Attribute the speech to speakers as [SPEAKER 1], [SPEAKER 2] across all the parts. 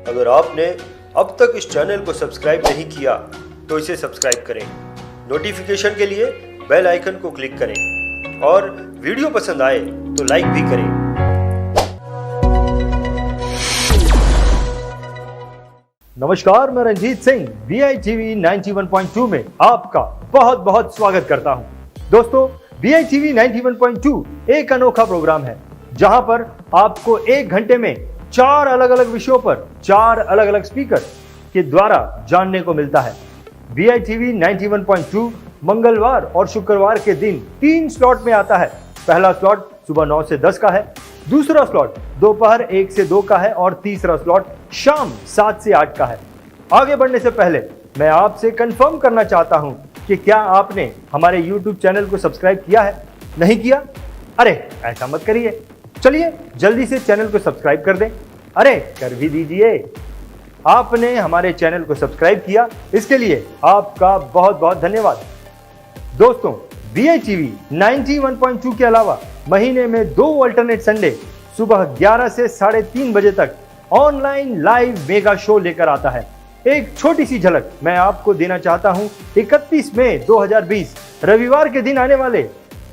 [SPEAKER 1] अगर आपने अब तक इस चैनल को सब्सक्राइब नहीं किया तो इसे सब्सक्राइब करें। नोटिफिकेशन के लिए बेल आइकन को क्लिक करें और वीडियो पसंद आए तो लाइक भी करें। नमस्कार, मैं रंजीत सिंह BITV 91.2 में आपका बहुत बहुत स्वागत करता हूं। दोस्तों, BITV 91.2 एक अनोखा प्रोग्राम है जहां पर आपको 1 घंटे में 4 अलग अलग विषयों पर 4 अलग अलग स्पीकर के द्वारा जानने को मिलता है। BITV 91.2 मंगलवार और शुक्रवार के दिन 3 स्लॉट में आता है। पहला स्लॉट सुबह 9 से 10 का है, दूसरा स्लॉट दोपहर 1 से 2 का है और तीसरा स्लॉट शाम 7 से 8 का है। आगे बढ़ने से पहले मैं आपसे कंफर्म करना चाहता हूं कि क्या आपने हमारे YouTube चैनल को सब्सक्राइब किया है? नहीं किया? अरे ऐसा मत करिए, चलिए जल्दी से चैनल को सब्सक्राइब कर दें। अरे कर भी दीजिए। आपने हमारे चैनल को सब्सक्राइब किया, इसके लिए आपका बहुत बहुत धन्यवाद। दोस्तों, BITV 91.2 के अलावा महीने में 2 अल्टरनेट संडे सुबह 11 से 3:30 बजे तक ऑनलाइन लाइव मेगा शो लेकर आता है। एक छोटी सी झलक मैं आपको देना चाहता हूं 31 मई 2020 रविवार के दिन आने वाले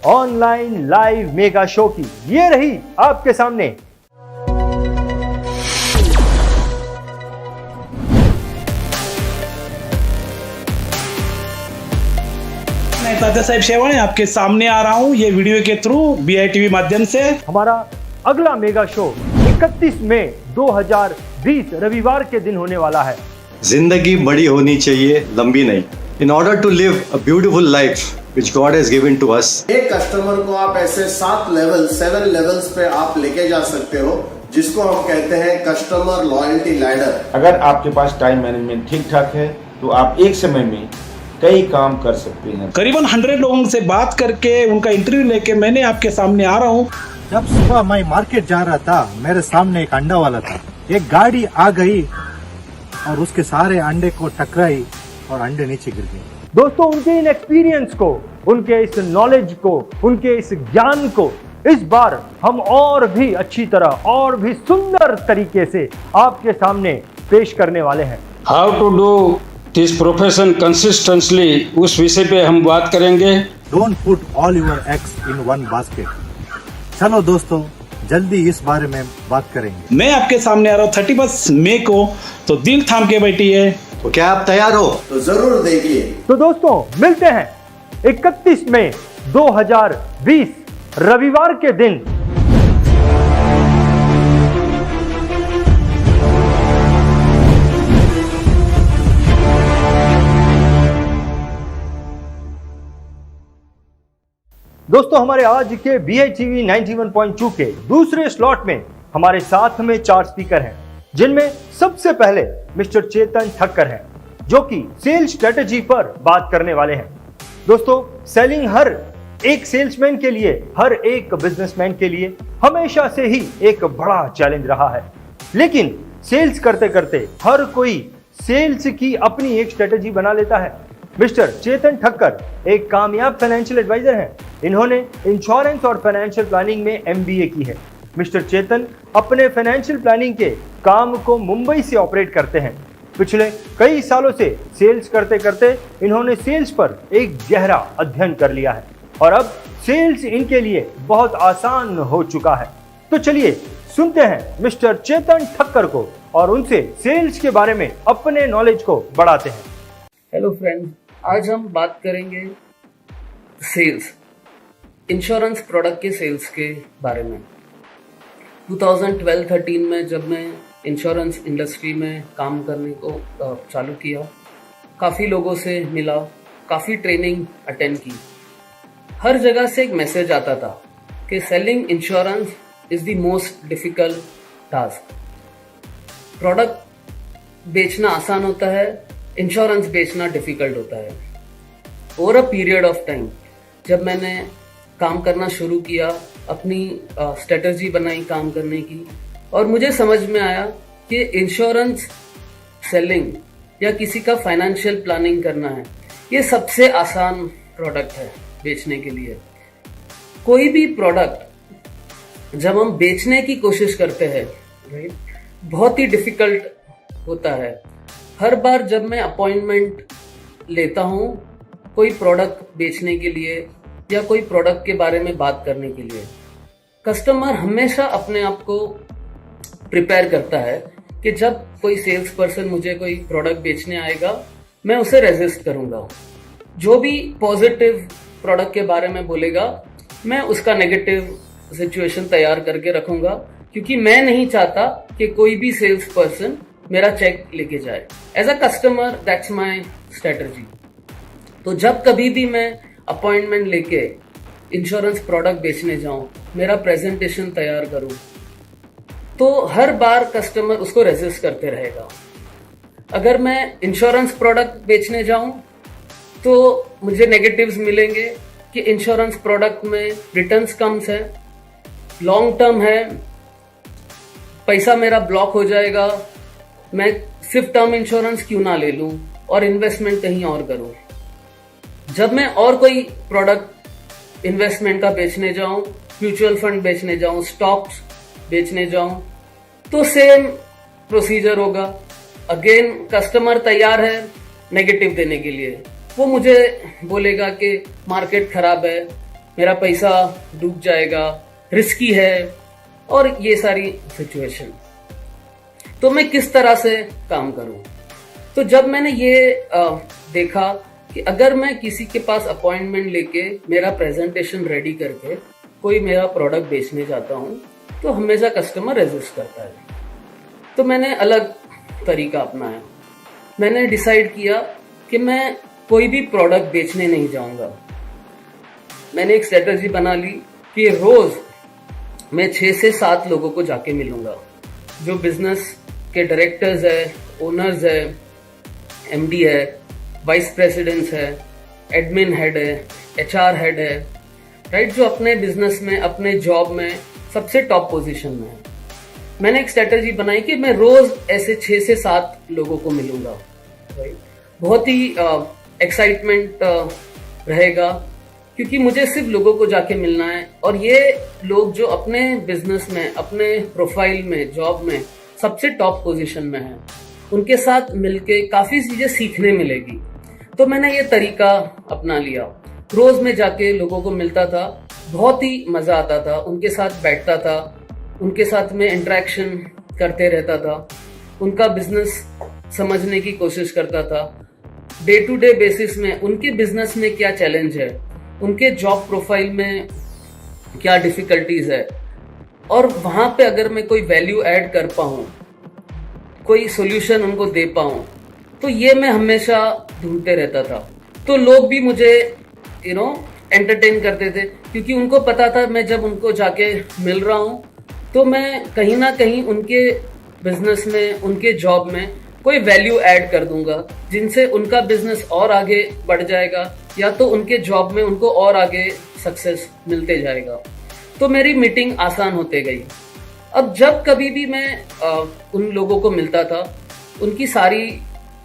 [SPEAKER 1] ऑनलाइन लाइव मेगा शो की। ये रही आपके सामने।
[SPEAKER 2] मैं तात्या साहब शेवाणी आपके सामने आ रहा हूँ ये वीडियो के थ्रू BITV माध्यम से।
[SPEAKER 1] हमारा अगला मेगा शो 31 मई 2020 रविवार के दिन होने वाला है।
[SPEAKER 3] जिंदगी बड़ी होनी चाहिए, लंबी नहीं। In order to live a beautiful life which God has given to us,
[SPEAKER 4] एक कस्टमर को आप ऐसे 7 लेवल्स पे आप लेके जा सकते हो, जिसको हम कहते हैं कस्टमर लॉयल्टी लैडर।
[SPEAKER 5] अगर आपके पास टाइम मैनेजमेंट ठीक ठाक है तो आप एक समय में कई काम कर सकते हैं।
[SPEAKER 2] करीबन 100 लोगों से बात करके उनका इंटरव्यू लेके मैंने आपके सामने आ रहा हूँ।
[SPEAKER 6] जब सुबह मैं मार्केट जा रहा था, मेरे सामने एक अंडा वाला था। एक गाड़ी आ गई और उसके सारे अंडे को टकराई और अंडे नीचे गिर गए।
[SPEAKER 1] दोस्तों, उनके इन एक्सपीरियंस को, उनके इस नॉलेज को, उनके इस ज्ञान को इस बार हम और भी अच्छी तरह और भी सुंदर तरीके से आपके सामने पेश करने वाले हैं।
[SPEAKER 7] How to do this profession consistently, उस विषय पे हम बात करेंगे।
[SPEAKER 6] Don't put all your eggs in one basket. चलो दोस्तों, जल्दी इस बारे में बात करेंगे।
[SPEAKER 2] मैं आपके सामने आ रहा हूँ 31 मई को, तो दिल थाम के बैठिए।
[SPEAKER 3] तो क्या आप तैयार हो?
[SPEAKER 4] तो जरूर देखिए।
[SPEAKER 1] तो दोस्तों, मिलते हैं 31 मई 2020 रविवार के दिन। दोस्तों, हमारे आज के BITV 91.2 के दूसरे स्लॉट में हमारे साथ में 4 स्पीकर हैं, जिनमें सबसे पहले मिस्टर चेतन ठक्कर हैं, जो कि सेल्स स्ट्रेटजी पर बात करने वाले हैं। दोस्तों, सेलिंग हर एक सेल्समैन के लिए, हर एक बिजनेसमैन के लिए हमेशा से ही एक बड़ा चैलेंज रहा है। लेकिन सेल्स करते करते हर कोई सेल्स की अपनी एक स्ट्रेटजी बना लेता है। मिस्टर चेतन ठक्कर एक कामयाब फाइनेंशियल एडवाइजर हैं। इन्होंने इंश्योरेंस और फाइनेंशियल प्लानिंग में MBA की है। मिस्टर चेतन अपने फाइनेंशियल प्लानिंग के काम को मुंबई से ऑपरेट करते हैं। पिछले कई सालों से सेल्स करते करते इन्होंने सेल्स पर एक गहरा अध्ययन कर लिया है और अब सेल्स इनके लिए बहुत आसान हो चुका है। तो चलिए सुनते हैं मिस्टर चेतन ठक्कर को और उनसे सेल्स के बारे में अपने नॉलेज को बढ़ाते हैं।
[SPEAKER 8] हेलो फ्रेंड्स, आज हम बात करेंगे सेल्स, इंश्योरेंस प्रोडक्ट के सेल्स के बारे में। 2012-13 में जब मैं इंश्योरेंस इंडस्ट्री में काम करने को चालू किया, काफ़ी लोगों से मिला, काफ़ी ट्रेनिंग अटेंड की। हर जगह से एक मैसेज आता था कि selling insurance is the most difficult task. Product बेचना आसान होता है, इंश्योरेंस बेचना डिफ़िकल्ट होता है। Over a period of time जब मैंने काम करना शुरू किया, अपनी स्ट्रेटजी बनाई काम करने की, और मुझे समझ में आया कि इंश्योरेंस सेलिंग या किसी का फाइनेंशियल प्लानिंग करना है, ये सबसे आसान प्रोडक्ट है बेचने के लिए। कोई भी प्रोडक्ट जब हम बेचने की कोशिश करते हैं, राइट, बहुत ही डिफिकल्ट होता है हर बार जब मैं अपॉइंटमेंट लेता हूँ कोई प्रोडक्ट बेचने के लिए या कोई प्रोडक्ट के बारे में बात करने के लिए, कस्टमर हमेशा अपने आप को प्रिपेयर करता है कि जब कोई सेल्स पर्सन मुझे कोई प्रोडक्ट बेचने आएगा मैं उसे रेजिस्ट करूंगा। जो भी पॉजिटिव प्रोडक्ट के बारे में बोलेगा मैं उसका नेगेटिव सिचुएशन तैयार करके रखूंगा, क्योंकि मैं नहीं चाहता कि कोई भी सेल्स पर्सन मेरा चेक लेके जाए। As a customer that's my strategy. तो जब कभी भी मैं अपॉइंटमेंट लेके इंश्योरेंस प्रोडक्ट बेचने जाऊं, मेरा प्रेजेंटेशन तैयार करूं, तो हर बार कस्टमर उसको रेजिस्ट करते रहेगा। अगर मैं इंश्योरेंस प्रोडक्ट बेचने जाऊं तो मुझे नेगेटिव्स मिलेंगे कि इंश्योरेंस प्रोडक्ट में रिटर्न्स कम है, लॉन्ग टर्म है, पैसा मेरा ब्लॉक हो जाएगा, मैं सिर्फ टर्म इंश्योरेंस क्यों ना ले लूं और इन्वेस्टमेंट कहीं और करूं। जब मैं और कोई प्रोडक्ट इन्वेस्टमेंट का बेचने जाऊं, म्यूचुअल फंड बेचने जाऊं, स्टॉक्स बेचने जाऊं, तो सेम प्रोसीजर होगा। अगेन कस्टमर तैयार है नेगेटिव देने के लिए। वो मुझे बोलेगा कि मार्केट खराब है, मेरा पैसा डूब जाएगा, रिस्की है, और ये सारी सिचुएशन। तो मैं किस तरह से काम करूं? तो जब मैंने ये देखा कि अगर मैं किसी के पास अपॉइंटमेंट लेके मेरा प्रेजेंटेशन रेडी करके कोई मेरा प्रोडक्ट बेचने जाता हूं तो हमेशा कस्टमर रेजिस्ट करता है। तो मैंने अलग तरीका अपनाया। मैंने डिसाइड किया कि मैं कोई भी प्रोडक्ट बेचने नहीं जाऊंगा। मैंने एक स्ट्रेटजी बना ली कि रोज मैं 6 से 7 लोगों को जाके मिलूंगा, जो बिजनेस के डायरेक्टर्स है, ओनर्स है, एमडी है, वाइस प्रेसिडेंट्स है, एडमिन हेड है, एचआर हेड है, राइट, जो अपने बिजनेस में, अपने जॉब में सबसे टॉप पोजीशन में है। मैंने एक स्ट्रेटजी बनाई कि मैं रोज ऐसे 6 से 7 लोगों को मिलूंगा, राइट। बहुत ही एक्साइटमेंट रहेगा, क्योंकि मुझे सिर्फ लोगों को जाके मिलना है, और ये लोग जो अपने बिजनेस में, अपने प्रोफाइल में, जॉब में सबसे टॉप पोजीशन में हैं, उनके साथ मिलके काफी चीजें सीखने मिलेगी। तो मैंने ये तरीका अपना लिया। रोज में जाके लोगों को मिलता था, बहुत ही मजा आता था, उनके साथ बैठता था, उनके साथ में इंटरेक्शन करते रहता था, उनका बिजनेस समझने की कोशिश करता था। डे टू डे बेसिस में उनके बिजनेस में क्या चैलेंज है, उनके जॉब प्रोफाइल में क्या डिफिकल्टीज है, और वहां पे अगर मैं कोई वैल्यू ऐड कर पाऊं, कोई सॉल्यूशन उनको दे पाऊं, तो ये मैं हमेशा ढूंढते रहता था। तो लोग भी मुझे एंटरटेन करते थे, क्योंकि उनको पता था मैं जब उनको जाके मिल रहा हूं तो मैं कहीं ना कहीं उनके बिजनेस में, उनके जॉब में कोई वैल्यू ऐड कर दूंगा, जिनसे उनका बिजनेस और आगे बढ़ जाएगा, या तो उनके जॉब में उनको और आगे सक्सेस मिलते जाएगा। तो मेरी मीटिंग आसान होते गई। अब जब कभी भी मैं उन लोगों को मिलता था, उनकी सारी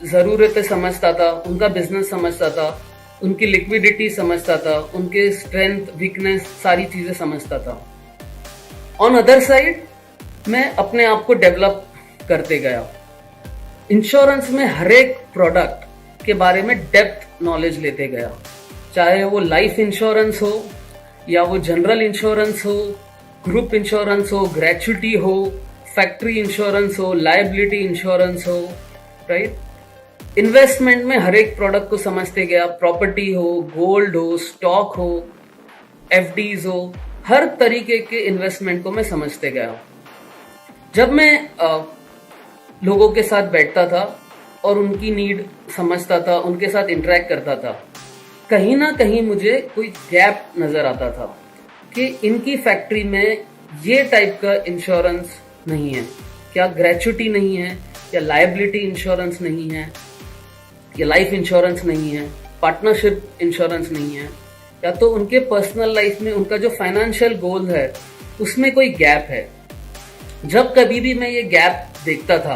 [SPEAKER 8] ज़रूरतें समझता था, उनका बिजनेस समझता था, उनकी लिक्विडिटी समझता था, उनके स्ट्रेंथ, वीकनेस, सारी चीज़ें समझता था। ऑन अदर साइड मैं अपने आप को डेवलप करते गया। इंश्योरेंस में हर एक प्रोडक्ट के बारे में डेप्थ नॉलेज लेते गया, चाहे वो लाइफ इंश्योरेंस हो, या वो जनरल इंश्योरेंस हो, ग्रुप इंश्योरेंस हो, ग्रेच्युटी हो, फैक्ट्री इंश्योरेंस हो, लायबिलिटी इंश्योरेंस हो, राइट। इन्वेस्टमेंट में हर एक प्रोडक्ट को समझते गया, प्रॉपर्टी हो, गोल्ड हो, स्टॉक हो, एफडीज हो, हर तरीके के इन्वेस्टमेंट को मैं समझते गया। जब मैं लोगों के साथ बैठता था और उनकी नीड समझता था, उनके साथ इंटरेक्ट करता था, कहीं ना कहीं मुझे कोई गैप नजर आता था कि इनकी फैक्ट्री में ये टाइप का इंश्योरेंस नहीं है, क्या ग्रेच्युटी नहीं है, या लायबिलिटी इंश्योरेंस नहीं है, या लाइफ इंश्योरेंस नहीं है, पार्टनरशिप इंश्योरेंस नहीं है, या तो उनके पर्सनल लाइफ में उनका जो फाइनेंशियल गोल है उसमें कोई गैप है। जब कभी भी मैं ये गैप देखता था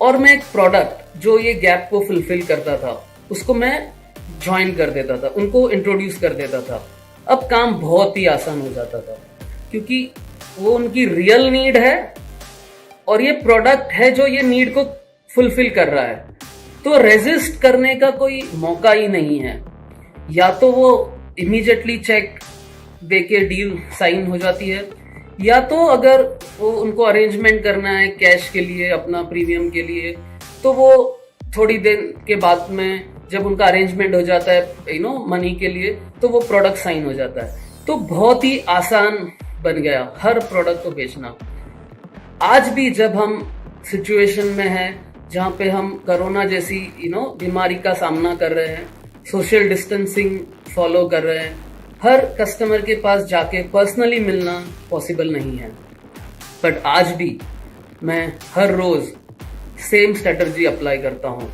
[SPEAKER 8] और मैं एक प्रोडक्ट जो ये गैप को फुलफिल करता था उसको मैं ज्वाइन कर देता था, उनको इंट्रोड्यूस कर देता था। अब काम बहुत ही आसान हो जाता था, क्योंकि वो उनकी रियल नीड है और ये प्रोडक्ट है जो ये नीड को फुलफिल कर रहा है, तो रेजिस्ट करने का कोई मौका ही नहीं है। या तो वो इमीडिएटली चेक देके डील साइन हो जाती है, या तो अगर वो उनको अरेंजमेंट करना है कैश के लिए, अपना प्रीमियम के लिए, तो वो थोड़ी देर के बाद में जब उनका अरेंजमेंट हो जाता है मनी के लिए, तो वो प्रोडक्ट साइन हो जाता है। तो बहुत ही आसान बन गया हर प्रोडक्ट को बेचना। आज भी जब हम सिचुएशन में हैं जहाँ पे हम कोरोना जैसी बीमारी का सामना कर रहे हैं, सोशल डिस्टेंसिंग फॉलो कर रहे हैं, हर कस्टमर के पास जाके पर्सनली मिलना पॉसिबल नहीं है, बट आज भी मैं हर रोज सेम स्ट्रेटजी अप्लाई करता हूँ।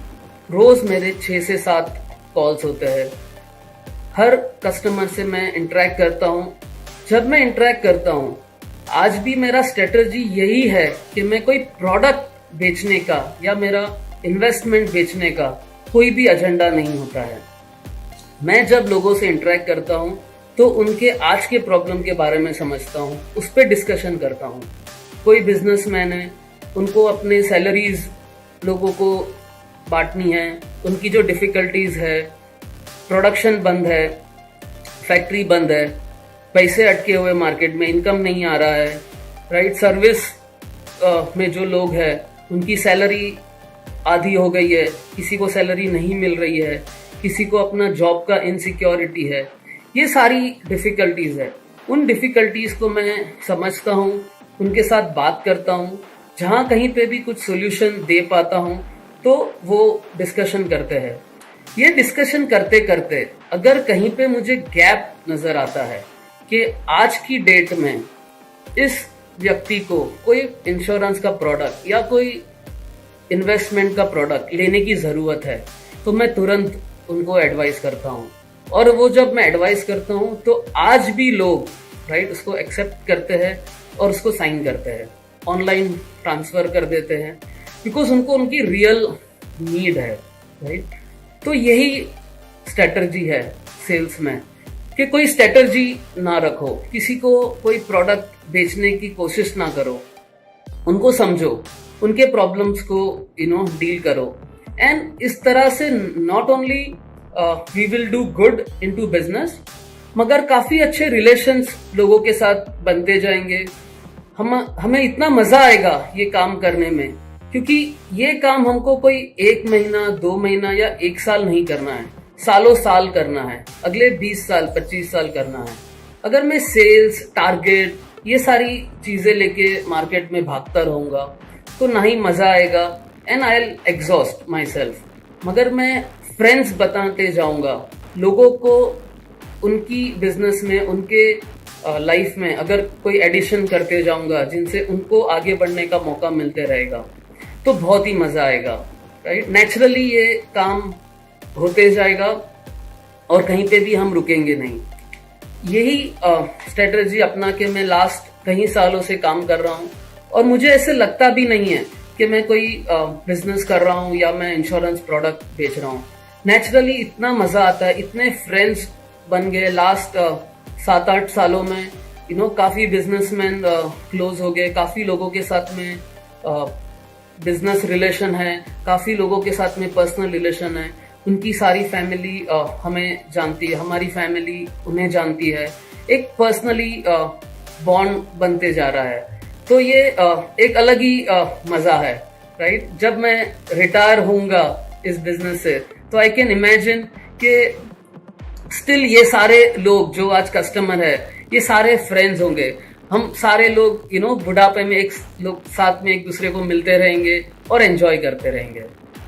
[SPEAKER 8] रोज मेरे 6 से 7 कॉल्स होते हैं, हर कस्टमर से मैं इंटरेक्ट करता हूँ। जब मैं इंटरेक्ट करता हूँ, आज भी मेरा स्ट्रेटजी यही है कि मैं कोई प्रोडक्ट बेचने का या मेरा इन्वेस्टमेंट बेचने का कोई भी एजेंडा नहीं होता है। मैं जब लोगों से इंटरेक्ट करता हूँ तो उनके आज के प्रॉब्लम के बारे में समझता हूँ, उस पर डिस्कशन करता हूँ। कोई बिजनेसमैन है, उनको अपने सैलरीज लोगों को बांटनी है, उनकी जो डिफिकल्टीज है, प्रोडक्शन बंद है, फैक्ट्री बंद है, पैसे अटके हुए मार्केट में, इनकम नहीं आ रहा है, राइट। सर्विस में जो लोग हैं उनकी सैलरी आधी हो गई है, किसी को सैलरी नहीं मिल रही है, किसी को अपना जॉब का इनसिक्योरिटी है, ये सारी डिफिकल्टीज है। उन डिफिकल्टीज को मैं समझता हूँ, उनके साथ बात करता हूँ, जहाँ कहीं पे भी कुछ सोल्यूशन दे पाता हूँ तो वो डिस्कशन करते हैं। ये डिस्कशन करते करते अगर कहीं पे मुझे गैप नजर आता है कि आज की डेट में इस व्यक्ति को कोई इंश्योरेंस का प्रोडक्ट या कोई इन्वेस्टमेंट का प्रोडक्ट लेने की जरूरत है, तो मैं तुरंत उनको एडवाइस करता हूँ। और वो जब मैं एडवाइस करता हूँ तो आज भी लोग राइट उसको एक्सेप्ट करते हैं और उसको साइन करते हैं, ऑनलाइन ट्रांसफर कर देते हैं, बिकॉज उनको उनकी रियल नीड है, राइट। तो यही स्ट्रेटजी है सेल्स में कि कोई स्ट्रेटजी ना रखो, किसी को कोई प्रोडक्ट बेचने की कोशिश ना करो, उनको समझो, उनके प्रॉब्लम्स को डील करो। एंड इस तरह से not only we will do good into business, मगर काफी अच्छे रिलेशंस लोगों के साथ बनते जाएंगे। हमें इतना मजा आएगा ये काम करने में, क्योंकि ये काम हमको कोई 1 महीना 2 महीना या 1 साल नहीं करना है, सालों साल करना है, अगले 20 साल 25 साल करना है। अगर मैं सेल्स टारगेट ये सारी चीजें लेके मार्केट में भागता रहूंगा तो ना ही मजा आएगा, and I will exhaust my self. मगर मैं फ्रेंड्स बताते जाऊंगा लोगों को, उनकी बिजनेस में, उनके लाइफ में अगर कोई एडिशन करते जाऊंगा जिनसे उनको आगे बढ़ने का मौका मिलते रहेगा, तो बहुत ही मजा आएगा, राइट। नेचुरली ये काम होते जाएगा और कहीं पे भी हम रुकेंगे नहीं। यही स्ट्रेटजी अपना के मैं लास्ट कई सालों से काम कर रहा हूँ, और मुझे ऐसे लगता भी नहीं है कि मैं कोई बिजनेस कर रहा हूँ या मैं इंश्योरेंस प्रोडक्ट बेच रहा हूँ। नेचुरली इतना मजा आता है, इतने फ्रेंड्स बन गए लास्ट 7-8 सालों में, काफी बिजनेसमैन क्लोज हो गए, काफी लोगों के साथ में बिजनेस रिलेशन है, काफी लोगों के साथ में पर्सनल रिलेशन है। उनकी सारी फैमिली हमें जानती है, हमारी फैमिली उन्हें जानती है, एक पर्सनली बॉन्ड बनते जा रहा है। तो ये एक अलग ही मजा है, राइट। जब मैं रिटायर होऊंगा इस बिजनेस से, तो आई कैन इमेजिन कि स्टिल ये सारे लोग जो आज कस्टमर है, ये सारे फ्रेंड्स होंगे। हम सारे लोग बुढ़ापे में एक लोग साथ में एक दूसरे को मिलते रहेंगे और एंजॉय करते रहेंगे।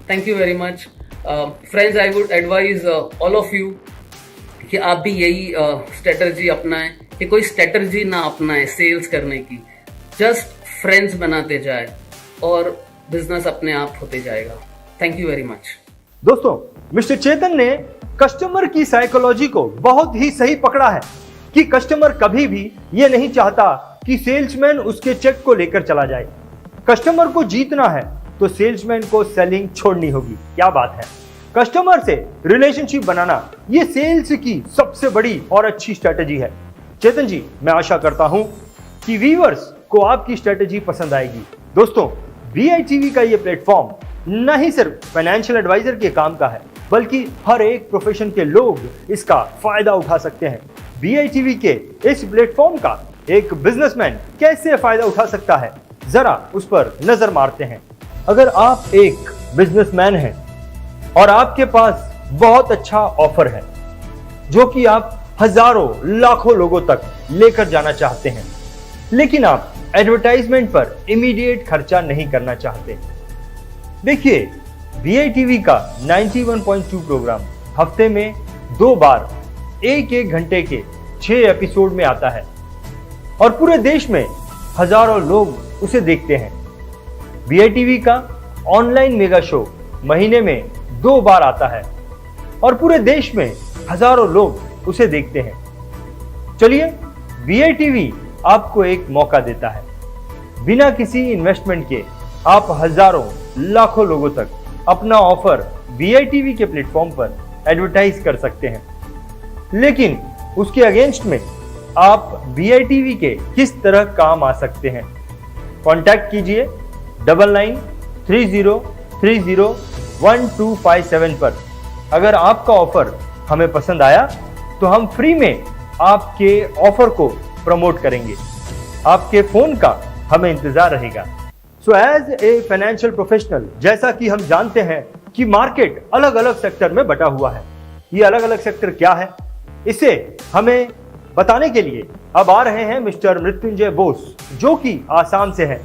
[SPEAKER 8] Thank you very much friends. I would advise all of you कि आप भी यही स्ट्रेटजी अपनाएं, कि कोई स्ट्रेटजी ना अपनाएं सेल्स करने की, जस्ट फ्रेंड्स बनाते जाए और बिजनेस अपने आप होते जाएगा। Thank you very much.
[SPEAKER 1] दोस्तों, मिस्टर चेतन ने कस्टमर की साइकोलॉजी को बहुत ही सही पकड़ा है कि कस्टमर कभी भी ये नहीं चाहता कि सेल्समैन उसके चेक को लेकर चला जाए। कस्टमर को जीतना है तो सेल्समैन को सेलिंग छोड़नी होगी। क्या बात है। कस्टमर से रिलेशनशिप बनाना ये सेल्स की सबसे बड़ी और अच्छी स्ट्रेटजी है। चेतन जी, मैं आशा करता हूं कि व्यूअर्स को आपकी स्ट्रेटजी पसंद आएगी। दोस्तों, VITV का ये प्लेटफॉर्म न ही सिर्फ फाइनेंशियल एडवाइजर के काम का है, बल्कि हर एक प्रोफेशन के लोग इसका फायदा उठा सकते हैं। BITV के इस प्लेटफॉर्म का एक बिजनेसमैन कैसे फायदा उठा सकता है, जरा उस पर नजर मारते हैं। अगर आप एक बिजनेसमैन हैं और आपके पास बहुत अच्छा ऑफर है जो कि आप हजारों लाखों लोगों तक लेकर जाना चाहते हैं, लेकिन आप एडवर्टाइजमेंट पर इमीडिएट खर्चा नहीं करना चाहते, देखिए BITV का 91.2 प्रोग्राम हफ्ते में 2 बार 1-1 घंटे के 6 एपिसोड में आता है और पूरे देश में हजारों लोग उसे देखते हैं। BITV का ऑनलाइन मेगा शो महीने में 2 बार आता है और पूरे देश में हजारों लोग उसे देखते हैं। चलिए, BITV आपको एक मौका देता है। बिना किसी इन्वेस्टमेंट के आप हजारों लाखों लोगों तक अपना ऑफर BITV के प्लेटफॉर्म पर एडवर्टाइज कर सकते हैं, लेकिन उसके अगेंस्ट में आप BITV के किस तरह काम आ सकते हैं? कॉन्टैक्ट कीजिए 9930301257 पर। अगर आपका ऑफर हमें पसंद आया तो हम फ्री में आपके ऑफर को प्रमोट करेंगे। आपके फोन का हमें इंतजार रहेगा। So as a financial professional, जैसा कि हम जानते हैं कि मार्केट अलग अलग सेक्टर में बटा हुआ है। ये अलग अलग सेक्टर क्या है, इसे हमें बताने के लिए अब आ रहे हैं मिस्टर मृत्युंजय बोस, जो कि आसाम से हैं।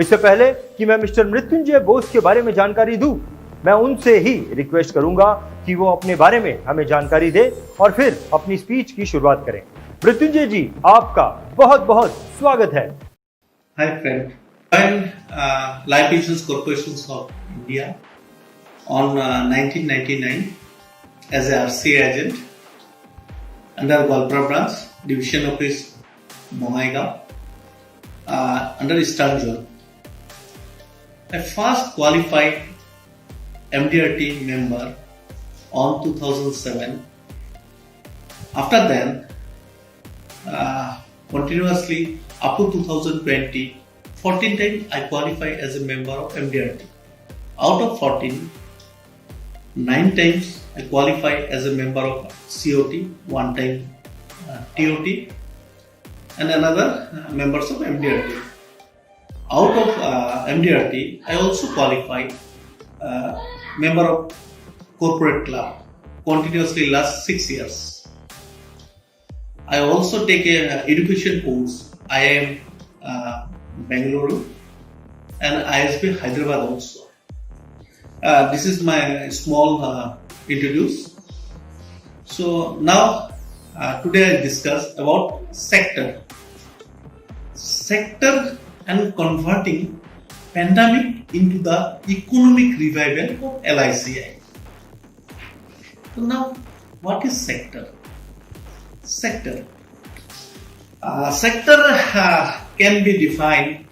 [SPEAKER 1] इससे पहले कि मैं मिस्टर मृत्युंजय बोस के बारे में जानकारी दूं, मैं उनसे ही रिक्वेस्ट करूंगा कि वो अपने बारे में हमें जानकारी दे और फिर अपनी स्पीच की शुरुआत करें। मृत्युंजय जी, आपका बहुत बहुत स्वागत है।
[SPEAKER 9] Hi friend, joined Life Insurance Corporations of India on 1999 as a RC agent under Gwalpara branch, division office Bongaigaon, under Eastern Zone. I first qualified MDRT member on 2007. After then, continuously up to 2020, 14 times I qualified as a member of MDRT. Out of 14, 9 times I qualified as a member of COT, 1 time TOT, and another members of MDRT. Out of MDRT, I also qualified member of corporate club continuously last 6 years. I also take a education course, IIM Bangalore and ISB Hyderabad also. This is my small introduce. So now today I discuss about sector and converting pandemic into the economic revival of LICI. So now, what is sector? Sector can be defined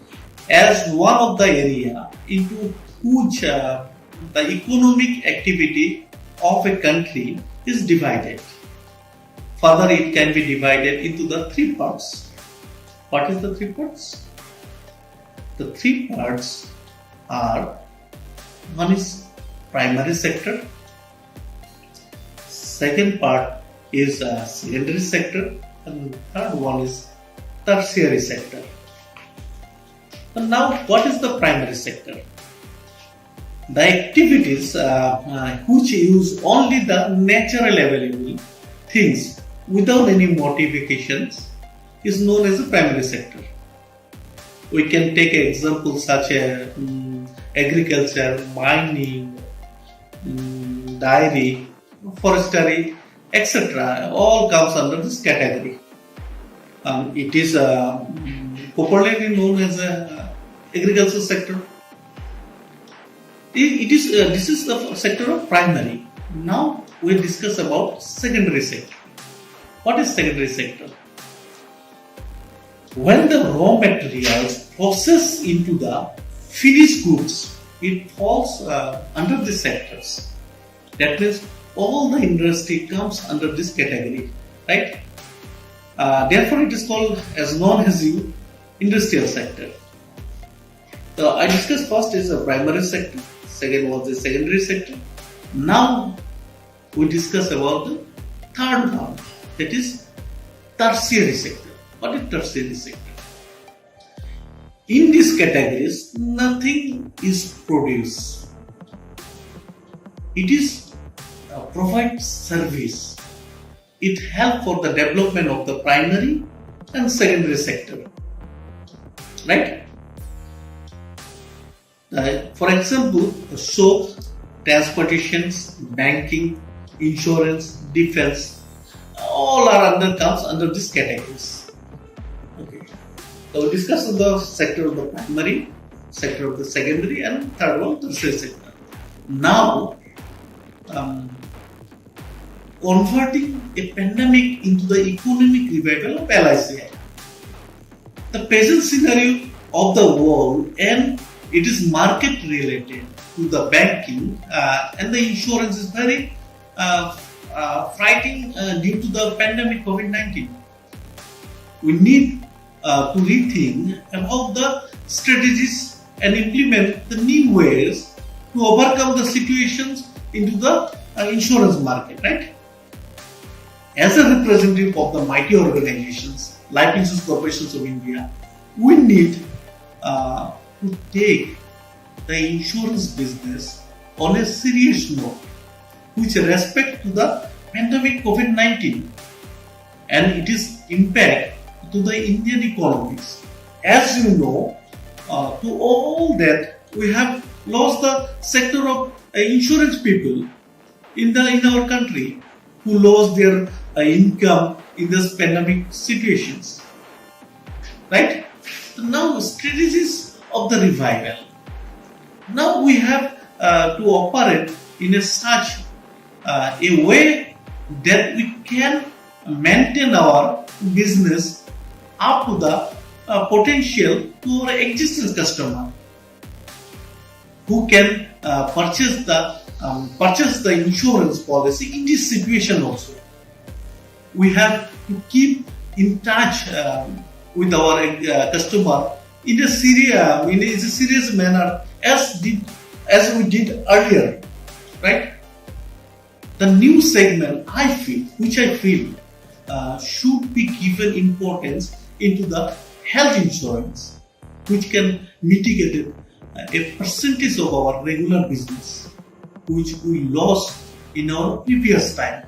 [SPEAKER 9] as one of the area into which the economic activity of a country is divided. Further, it can be divided into the 3 parts. What is the 3 parts? The 3 parts are: one is primary sector, second part is secondary sector, and third one is tertiary sector. And now, what is the primary sector? The activities which use only the natural available things without any modifications is known as the primary sector. We can take examples such as agriculture, mining, dairy, forestry, etc. All comes under this category. It is popularly known as agricultural sector. This is the sector of primary. Now we discuss about secondary sector. What is secondary sector? When the raw materials processed into the finished goods, it falls under the sectors. That means all the industry comes under this category, right? Therefore, it is called as known as the industrial sector. I discuss first is the primary sector, second was the secondary sector. Now we discuss about the third one, that is tertiary sector. What is tertiary sector? In these categories, nothing is produced. It is provide service. It helps for the development of the primary and secondary sector. Right? For example, soap, transportations, banking, insurance, defense, all are comes under these categories. Okay. So we discuss the sector of the primary, sector of the secondary, and third one, tertiary sector. Now, converting a pandemic into the economic revival of LIC. The present scenario of the world, and it is market related to the banking and the insurance is very frightening due to the pandemic COVID-19. We need to rethink about the strategies and implement the new ways to overcome the situations into the insurance market, right? As a representative of the mighty organizations, Life Insurance Corporations of India, we need to take the insurance business on a serious note, which respect to the pandemic COVID-19 and its impact to the Indian economies. As you know, to all that we have lost the sector of insurance people in our country who lost their income in this pandemic situations. Right? Now strategies of the revival. Now we have to operate in a such a way that we can maintain our business up to the potential to our existing customer who can purchase the insurance policy in this situation also. We have to keep in touch with our customer in a serious manner as we did earlier, right? The new segment which I feel should be given importance into the health insurance, which can mitigate a percentage of our regular business, which we lost in our previous time.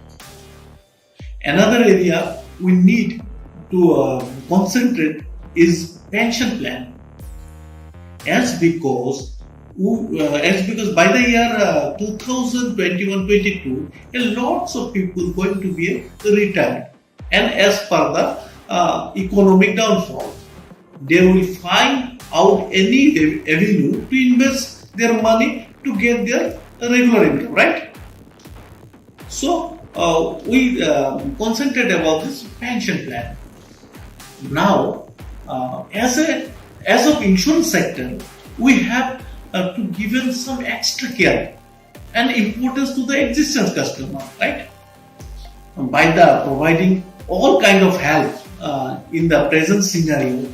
[SPEAKER 9] Another area we need to concentrate is pension plan, as because by the year 2021-22, a lots of people going to be retired, and as per the economic downfall, they will find out any avenue to invest their money to get their regular income, right? So we concentrate about this pension plan. Now, as of insurance sector, we have to give some extra care and importance to the existing customer, right? By the providing all kind of help in the present scenario,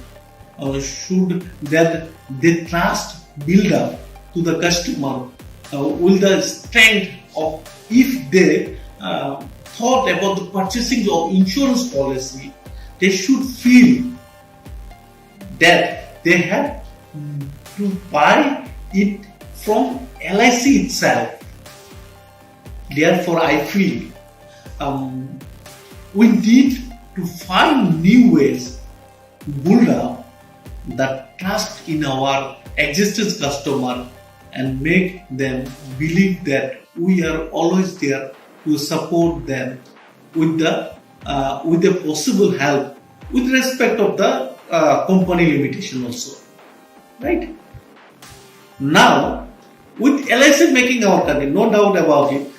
[SPEAKER 9] should that they trust build up to the customer with the strength of, if they thought about the purchasing of insurance policy, they should feel that they have to buy it from LIC itself. Therefore, I feel we need to find new ways to build up the trust in our existing customer and make them believe that we are always there to support them with the possible help with respect of the company limitation also, right? Now, with LIC making our country, no doubt about it.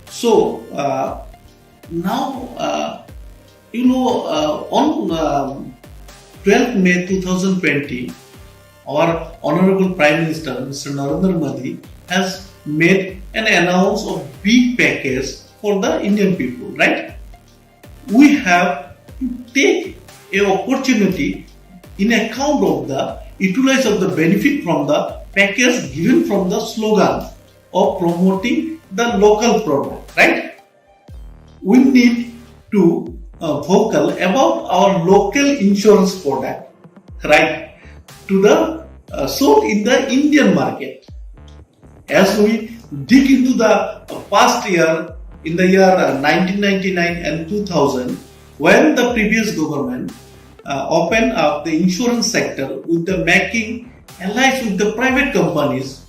[SPEAKER 9] So now, on 12th May 2020, our Honorable Prime Minister, Mr. Narendra Modi, has made an announcement of big package for the Indian people, right? We have to take an opportunity in account of the utilize of the benefit from the package given from the slogan of promoting the local product, right? We need to vocal about our local insurance product, right? To the sold in the Indian market. As we dig into the past year, in the year 1999 and 2000, when the previous government opened up the insurance sector with the making allies with the private companies,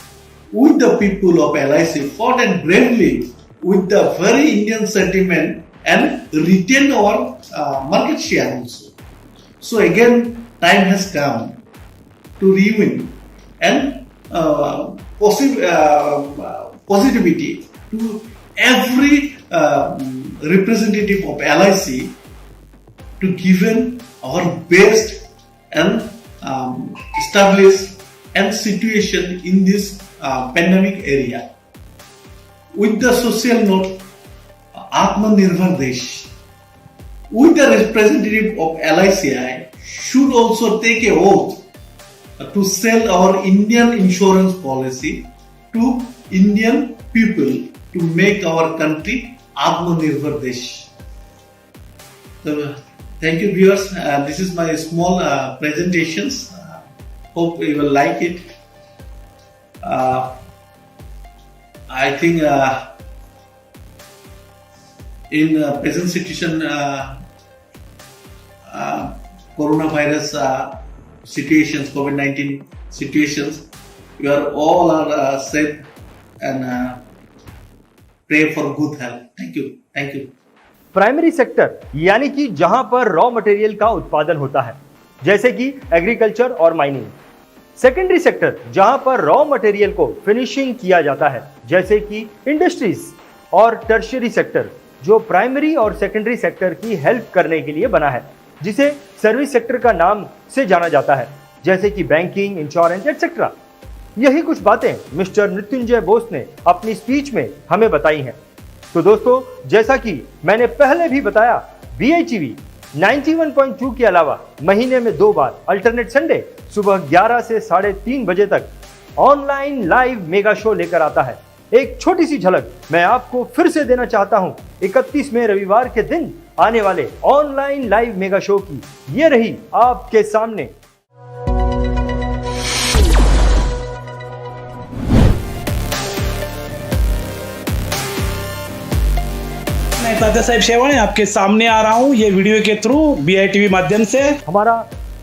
[SPEAKER 9] with the people of LIC fought and bravely with the very Indian sentiment and retain our market share also. So again, time has come to rewind and positivity to every representative of LIC to given our best and establish and situation in this pandemic area. With the social note, Atmanirbhar Desh, with the representative of LICI should also take a oath to sell our Indian insurance policy to Indian people to make our country Atmanirbhar Desh. So, thank you viewers. This is my small presentations. Hope you will like it. I think in present situation, coronavirus situations, COVID-19 situations, we are all safe and pray for good health. Thank you. Thank you.
[SPEAKER 1] Primary sector यानी कि जहां पर raw material का उत्पादन होता है, जैसे कि एग्रीकल्चर और माइनिंग। सेकेंडरी सेक्टर जहां पर रॉ मटेरियल को फिनिशिंग किया जाता है, जैसे कि इंडस्ट्रीज। और टर्शियरी सेक्टर जो प्राइमरी और सेकेंडरी सेक्टर की हेल्प करने के लिए बना है, जिसे सर्विस सेक्टर का नाम से जाना जाता है, जैसे कि बैंकिंग, इंश्योरेंस एटसेट्रा। यही कुछ बातें मिस्टर मृत्युंजय बोस ने अपनी स्पीच में हमें बताई हैं। तो दोस्तों, जैसा कि मैंने पहले भी बताया, BITV 91.2 के अलावा महीने में 2 बार अल्टरनेट संडे सुबह 11 से 3:30 बजे तक ऑनलाइन लाइव मेगा शो लेकर आता है। एक छोटी सी झलक मैं आपको फिर से देना चाहता हूं 31 मई रविवार के दिन आने वाले ऑनलाइन लाइव मेगा शो की। ये रही आपके सामने।
[SPEAKER 2] मैं तात्या साहब शेवाणी आपके सामने आ रहा हूं ये वीडियो के थ्रू BITV माध्यम से।
[SPEAKER 1] हमारा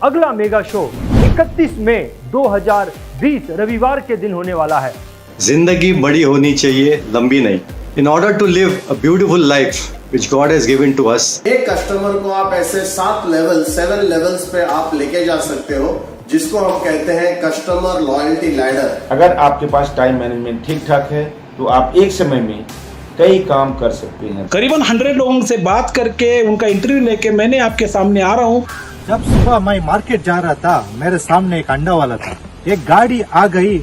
[SPEAKER 1] अगला मेगा शो 31 मई 2020 रविवार के दिन होने वाला है।
[SPEAKER 3] जिंदगी बड़ी होनी चाहिए, लंबी नहीं। In order to live a beautiful life which God has given to us.
[SPEAKER 4] एक कस्टमर को आप ऐसे 7 लेवल्स पे आप लेके जा सकते हो, जिसको हम कहते हैं कस्टमर लॉयल्टी लैडर।
[SPEAKER 5] अगर आपके पास टाइम मैनेजमेंट ठीक ठाक है तो आप एक समय में कई काम कर सकते हैं।
[SPEAKER 2] करीबन 100 लोगों से बात करके उनका इंटरव्यू लेके मैंने आपके सामने आ रहा हूँ।
[SPEAKER 6] जब सुबह मैं मार्केट जा रहा था, मेरे सामने एक अंडा वाला था। एक गाड़ी आ गई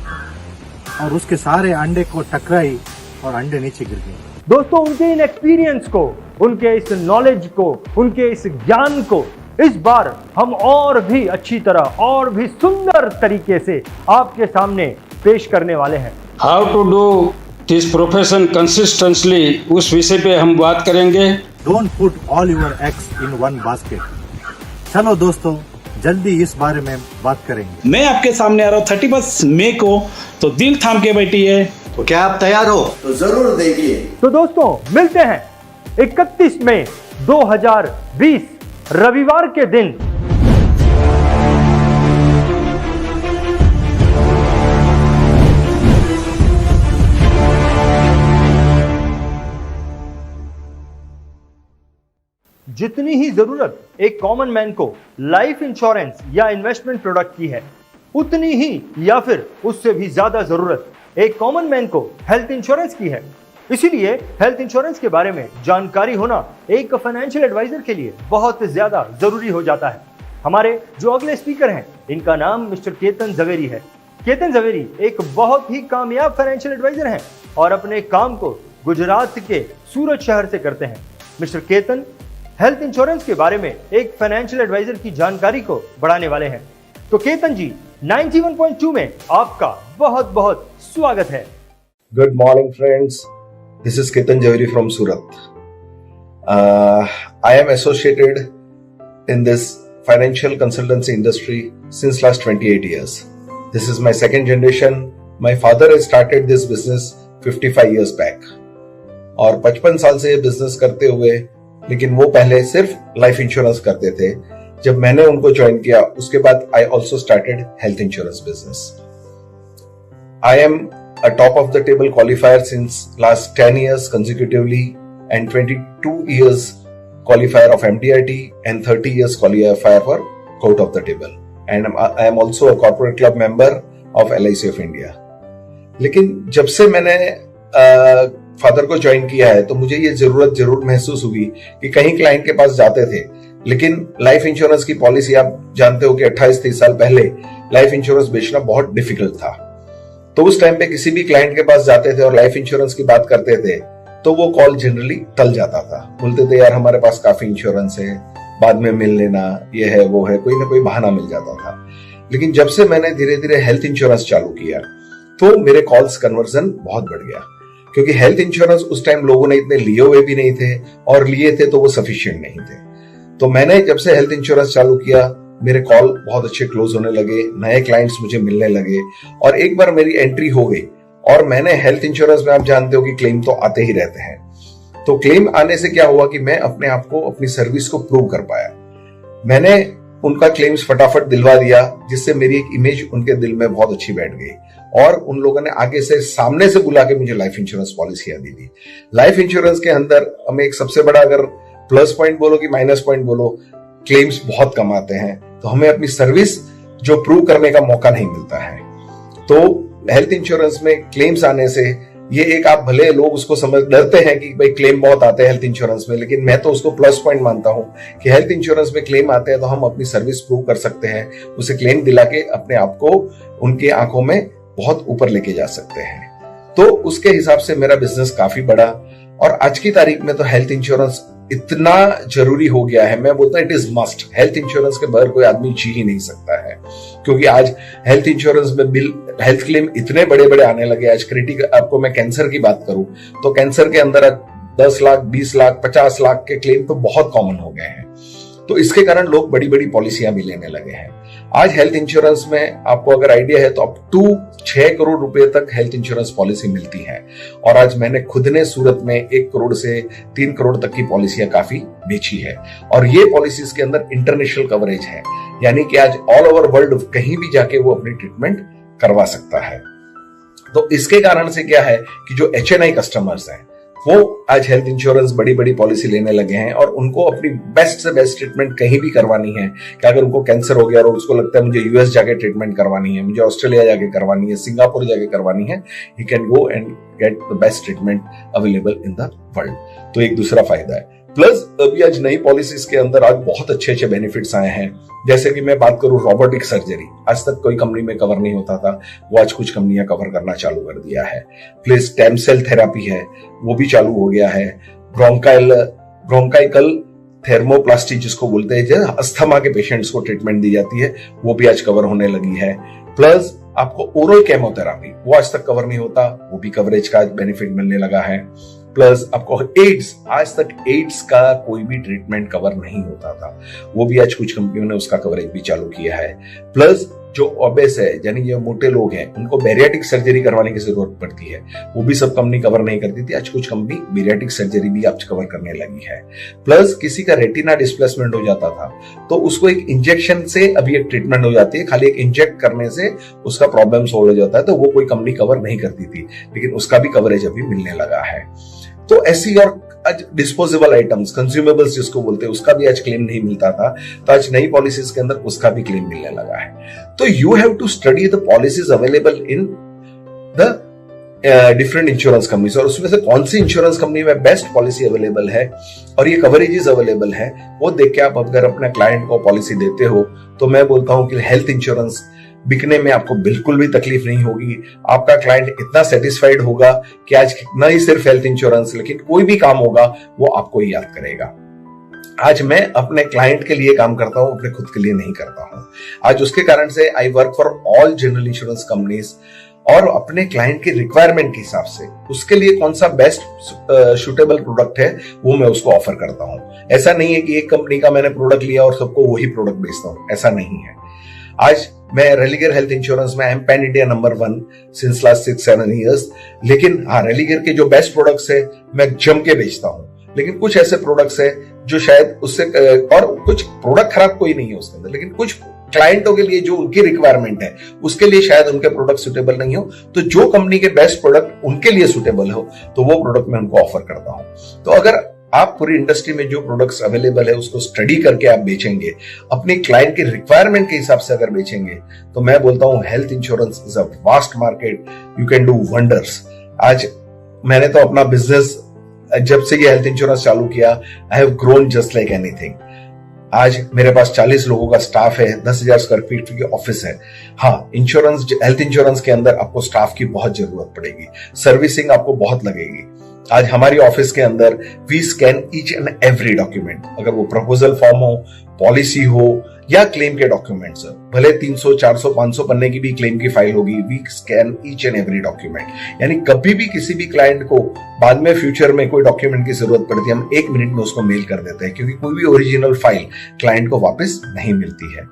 [SPEAKER 6] और उसके सारे अंडे को टकराई और अंडे नीचे गिर गए।
[SPEAKER 1] दोस्तों, उनके इन एक्सपीरियंस को, उनके इस नॉलेज को, उनके इस ज्ञान को इस बार हम और भी अच्छी तरह और भी सुंदर तरीके से आपके सामने पेश करने वाले हैं।
[SPEAKER 7] How to do this profession consistently, उस विषय पे हम बात करेंगे।
[SPEAKER 6] Don't put all your eggs in one basket. चलो दोस्तों, जल्दी इस बारे में बात करेंगे।
[SPEAKER 2] मैं आपके सामने आ रहा हूँ 31 मई को, तो दिल थाम के बैठिए।
[SPEAKER 3] तो क्या आप तैयार हो?
[SPEAKER 4] तो जरूर देखिए।
[SPEAKER 1] तो दोस्तों, मिलते हैं 31 मई 2020 रविवार के दिन। जितनी ही जरूरत एक कॉमन मैन को लाइफ इंश्योरेंस या इन्वेस्टमेंट प्रोडक्ट की है, उतनी ही या फिर उससे भी ज्यादा जरूरत एक कॉमन मैन को हेल्थ इंश्योरेंस की है। इसीलिए हेल्थ इंश्योरेंस के बारे में जानकारी होना एक फाइनेंशियल एडवाइजर के लिए बहुत ज्यादा जरूरी हो जाता है। हमारे जो अगले स्पीकर हैं, इनका नाम मिस्टर केतन जवेरी है। केतन जवेरी एक बहुत ही कामयाब फाइनेंशियल एडवाइजर हैं और अपने काम को गुजरात के सूरत शहर से करते हैं। मिस्टर केतन हेल्थ इंश्योरेंस के बारे में एक फाइनेंशियल एडवाइजर की जानकारी को बढ़ाने वाले हैं। तो केतन जी, 91.2 में आपका बहुत बहुत स्वागत है।
[SPEAKER 10] Good morning, friends. This is Ketan Javeri from Surat. I am associated in this financial consultancy industry since last 28 years. This is my second generation. My father has started this business 55 years back. और 55 साल से ये business करते हुए, लेकिन वो पहले सिर्फ लाइफ इंश्योरेंस करते थे। जब मैंने उनको ज्वाइन किया, उसके बाद I also started health insurance business. I am a top of the table qualifier since last 10 years consecutively and 22 years qualifier of MDRT and 30 years qualifier for court of the table, and I am also a corporate club member of LIC of India. लेकिन जब से मैंने father को join किया है तो मुझे ये जरूरत जरूर महसूस हुई कि कहीं क्लाइंट के पास जाते थे, लेकिन लाइफ इंश्योरेंस की पॉलिसी आप जानते हो कि 28-30 साल पहले लाइफ इंश्योरेंस बेचना बहुत डिफिकल्ट था। तो उस टाइम पे किसी भी क्लाइंट के पास जाते थे और लाइफ इंश्योरेंस की बात करते थे तो वो कॉल जनरली टल जाता था। बोलते थे यार हमारे पास काफी इंश्योरेंस है, बाद में मिल लेना, ये है वो है, कोई ना कोई बहाना मिल जाता था। लेकिन जब से मैंने धीरे धीरे हेल्थ इंश्योरेंस चालू किया तो मेरे कॉल्स कन्वर्जन बहुत बढ़ गया, क्योंकि हेल्थ इंश्योरेंस उस टाइम लोगों ने इतने लिए हुए भी नहीं थे और लिए थे तो वो सफिशिएंट नहीं थे। तो मैंने जब से हेल्थ इंश्योरेंस चालू किया, मेरे कॉल बहुत अच्छे क्लोज होने लगे, नए क्लाइंट्स मुझे मिलने लगे और एक बार मेरी एंट्री हो गई और मैंने हेल्थ इंश्योरेंस में, आप जानते हो कि क्लेम तो आते ही रहते हैं, तो क्लेम आने से क्या हुआ कि मैं अपने आप को, अपनी सर्विस को प्रूव कर पाया। मैंने उनका क्लेम्स फटाफट दिलवा दिया, जिससे मेरी एक इमेज उनके दिल में बहुत अच्छी बैठ गई और उन लोगों ने आगे से सामने से बुला के मुझे लाइफ इंश्योरेंस पॉलिसियां दी थी। लाइफ इंश्योरेंस के अंदर हमें एक सबसे बड़ा, अगर प्लस पॉइंट बोलो कि माइनस पॉइंट बोलो, क्लेम्स बहुत कम आते हैं, तो हमें अपनी सर्विस जो प्रूव करने का मौका नहीं मिलता है। तो हेल्थ इंश्योरेंस में क्लेम्स आने से ये एक, आप भले लोग उसको समझ डरते हैं कि भाई क्लेम बहुत आते हैं हेल्थ इंश्योरेंस में, लेकिन मैं तो उसको प्लस पॉइंट मानता हूं कि हेल्थ इंश्योरेंस में क्लेम आते हैं तो हम अपनी सर्विस प्रूव कर सकते हैं, उसे क्लेम दिला के अपने आप को उनके आंखों में बहुत ऊपर लेके जा सकते हैं। तो उसके हिसाब से मेरा बिजनेस काफी बढ़ा और आज की तारीख में तो हेल्थ इंश्योरेंस इतना जरूरी हो गया है, मैं बोलता हूं it is must. Health insurance के बगैर कोई आदमी जी ही नहीं सकता है, क्योंकि आज हेल्थ इंश्योरेंस में बिल, हेल्थ क्लेम इतने बड़े बड़े आने लगे। आज क्रिटिकल, आपको मैं कैंसर की बात करूं तो कैंसर के अंदर 10 लाख, 20 लाख, 50 लाख के क्लेम तो बहुत कॉमन हो गए हैं। तो इसके कारण लोग बड़ी बड़ी पॉलिसियां भी लेने लगे हैं। आज हेल्थ इंश्योरेंस में आपको अगर आइडिया है तो अप टू 6 करोड़ रुपए तक हेल्थ इंश्योरेंस पॉलिसी मिलती है और आज मैंने खुद ने सूरत में 1 करोड़ से 3 करोड़ तक की पॉलिसियां काफी बेची है और ये पॉलिसीज के अंदर इंटरनेशनल कवरेज है, यानी कि आज ऑल ओवर वर्ल्ड कहीं भी जाके वो अपनी ट्रीटमेंट करवा सकता है। तो इसके कारण से क्या है कि जो HNI कस्टमर्स हैं वो आज हेल्थ इंश्योरेंस बड़ी बड़ी पॉलिसी लेने लगे हैं और उनको अपनी बेस्ट से बेस्ट ट्रीटमेंट कहीं भी करवानी है कि अगर उनको कैंसर हो गया और उसको लगता है मुझे US जाके ट्रीटमेंट करवानी है, मुझे ऑस्ट्रेलिया जाके करवानी है, सिंगापुर जाके करवानी है, he can go and get the best treatment available in the world. तो एक दूसरा फायदा है। प्लस अभी आज नई पॉलिसीज के अंदर आज बहुत अच्छे अच्छे बेनिफिट्स आए हैं, जैसे कि मैं बात करूं रोबोटिक सर्जरी, आज तक कोई कंपनी में कवर नहीं होता था, वो आज कुछ कंपनियां कवर करना चालू कर दिया है। प्लस स्टेम सेल थेरेपी है, वो भी चालू हो गया है। ब्रोंकाइकल थर्मोप्लास्टी जिसको बोलते हैं, जो अस्थमा के पेशेंट्स को ट्रीटमेंट दी जाती है, वो भी आज कवर होने लगी है। प्लस आपको ओरल केमोथेरापी, वो आज तक कवर नहीं होता, वो भी कवरेज का बेनिफिट मिलने लगा है। प्लस आपको एड्स, आज तक एड्स का कोई भी ट्रीटमेंट कवर नहीं होता था, वो भी आज कुछ कंपनियों ने उसका कवरेज भी चालू किया है। प्लस जो ओबेस है, यानी जो मोटे लोग हैं, उनको बैरियाटिक सर्जरी करवाने की जरूरत पड़ती है, वो भी सब कंपनी कवर नहीं करती थी, आज कुछ कंपनी बैरियाटिक सर्जरी भी आज कवर करने लगी है। प्लस किसी का रेटिना डिस्प्लेसमेंट हो जाता था तो उसको एक इंजेक्शन से अभी एक ट्रीटमेंट हो जाती है, खाली एक इंजेक्ट करने से उसका प्रॉब्लम सॉल्व हो जाता है, तो वो कोई कंपनी कवर नहीं करती थी, लेकिन उसका भी कवरेज अभी मिलने लगा है। तो ऐसी और आज डिस्पोजेबल आइटम्स, कंज्यूमेबल्स जिसको बोलते हैं, उसका भी आज क्लेम नहीं मिलता था, तो आज नई पॉलिसीज के अंदर उसका भी क्लेम मिलने लगा है। तो you have to study the policies available in the different insurance companies और उसमें से कौन सी इंश्योरेंस कंपनी में बेस्ट पॉलिसी अवेलेबल है और ये कवरेजेस अवेलेबल है, वो देख के आप अगर अपने क्लाइंट को पॉलिसी देते हो तो मैं बोलता हूं कि हेल्थ इंश्योरेंस बिकने में आपको बिल्कुल भी तकलीफ नहीं होगी। आपका क्लाइंट इतना सेटिस्फाइड होगा कि आज न ही सिर्फ हेल्थ इंश्योरेंस, लेकिन कोई भी काम होगा वो आपको ही याद करेगा। आज मैं अपने क्लाइंट के लिए काम करता हूं, अपने खुद के लिए नहीं करता हूं। आज उसके कारण से I work for all general insurance companies और अपने क्लाइंट की रिक्वायरमेंट के हिसाब से उसके लिए कौन सा बेस्ट सूटेबल प्रोडक्ट है वो मैं उसको ऑफर करता हूं। ऐसा नहीं है कि एक कंपनी का मैंने प्रोडक्ट लिया और सबको वही प्रोडक्ट बेचता हूं, ऐसा नहीं है। आज मैं रेलिगर हेल्थ इंश्योरेंस में I am pan India number 1 since last 6-7 years. लेकिन हाँ, रेलिगर के जो बेस्ट प्रोडक्ट्स है मैं जम के बेचता हूं। लेकिन कुछ ऐसे प्रोडक्ट्स है जो शायद उससे, और कुछ प्रोडक्ट खराब कोई नहीं है उसके अंदर, लेकिन कुछ क्लाइंटों के लिए जो उनकी रिक्वायरमेंट है उसके लिए शायद उनके प्रोडक्ट सुटेबल नहीं हो, तो जो कंपनी के बेस्ट प्रोडक्ट उनके लिए सुटेबल हो तो वो प्रोडक्ट मैं उनको ऑफर करता हूं। तो अगर आप पूरी इंडस्ट्री में जो प्रोडक्ट्स अवेलेबल है उसको स्टडी करके आप बेचेंगे, अपने क्लाइंट के रिक्वायरमेंट के हिसाब से अगर बेचेंगे, तो मैं बोलता हूं health insurance is a vast market, you can do wonders. आज मैंने तो अपना बिजनेस जब से ये हेल्थ इंश्योरेंस चालू किया, I have grown just like anything. आज मेरे पास 40 लोगों का स्टाफ है, 10,000 स्क्वायर फीट की ऑफिस है। हाँ, इंश्योरेंस, हेल्थ इंश्योरेंस के अंदर आपको स्टाफ की बहुत जरूरत पड़ेगी, सर्विसिंग आपको बहुत लगेगी। आज हमारी ऑफिस के अंदर we scan each and every document, अगर वो प्रपोजल फॉर्म हो, पॉलिसी हो या क्लेम के डॉक्यूमेंट्स, भले 300, 400, 500 पन्ने की भी क्लेम की फाइल होगी, we scan each and every document. यानी कभी भी किसी भी क्लाइंट को बाद में फ्यूचर में कोई डॉक्यूमेंट की जरूरत पड़ती है, हम 1 मिनट में उसको मेल कर देते हैं, क्योंकि कोई भी ओरिजिनल फाइल क्लाइंट को वापस नहीं मिलती है।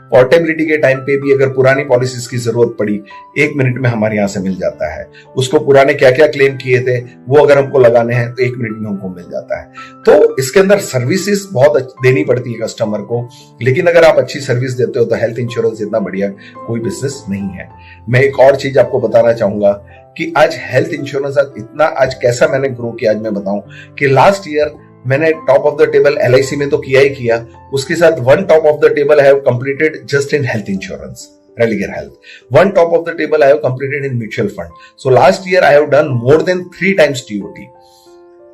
[SPEAKER 10] पोर्टेबिलिटी के टाइम पे भी अगर पुरानी पॉलिसीज की जरूरत पड़ी, 1 मिनट में हमारे यहां से मिल जाता है। उसको पुराने क्या क्या क्लेम किए थे वो अगर हमको लगाने हैं तो 1 मिनट में हमको मिल जाता है। तो इसके अंदर सर्विसेज बहुत देनी पड़ती है कस्टमर को, लेकिन अगर आप अच्छी सर्विस देते हो तो हेल्थ इंश्योरेंस इतना बढ़िया कोई बिजनेस नहीं है। मैं एक और चीज आपको बताना चाहूंगा कि आज हेल्थ इंश्योरेंस इतना आज कैसा मैंने ग्रो किया, आज मैं बताऊं कि लास्ट ईयर मैंने top of the table LIC में तो किया ही किया, उसके साथ 1 top of the table I have completed just in health insurance, Religare Health. 1 top of the table I have completed in mutual fund. So last year I have done more than 3 times TOT.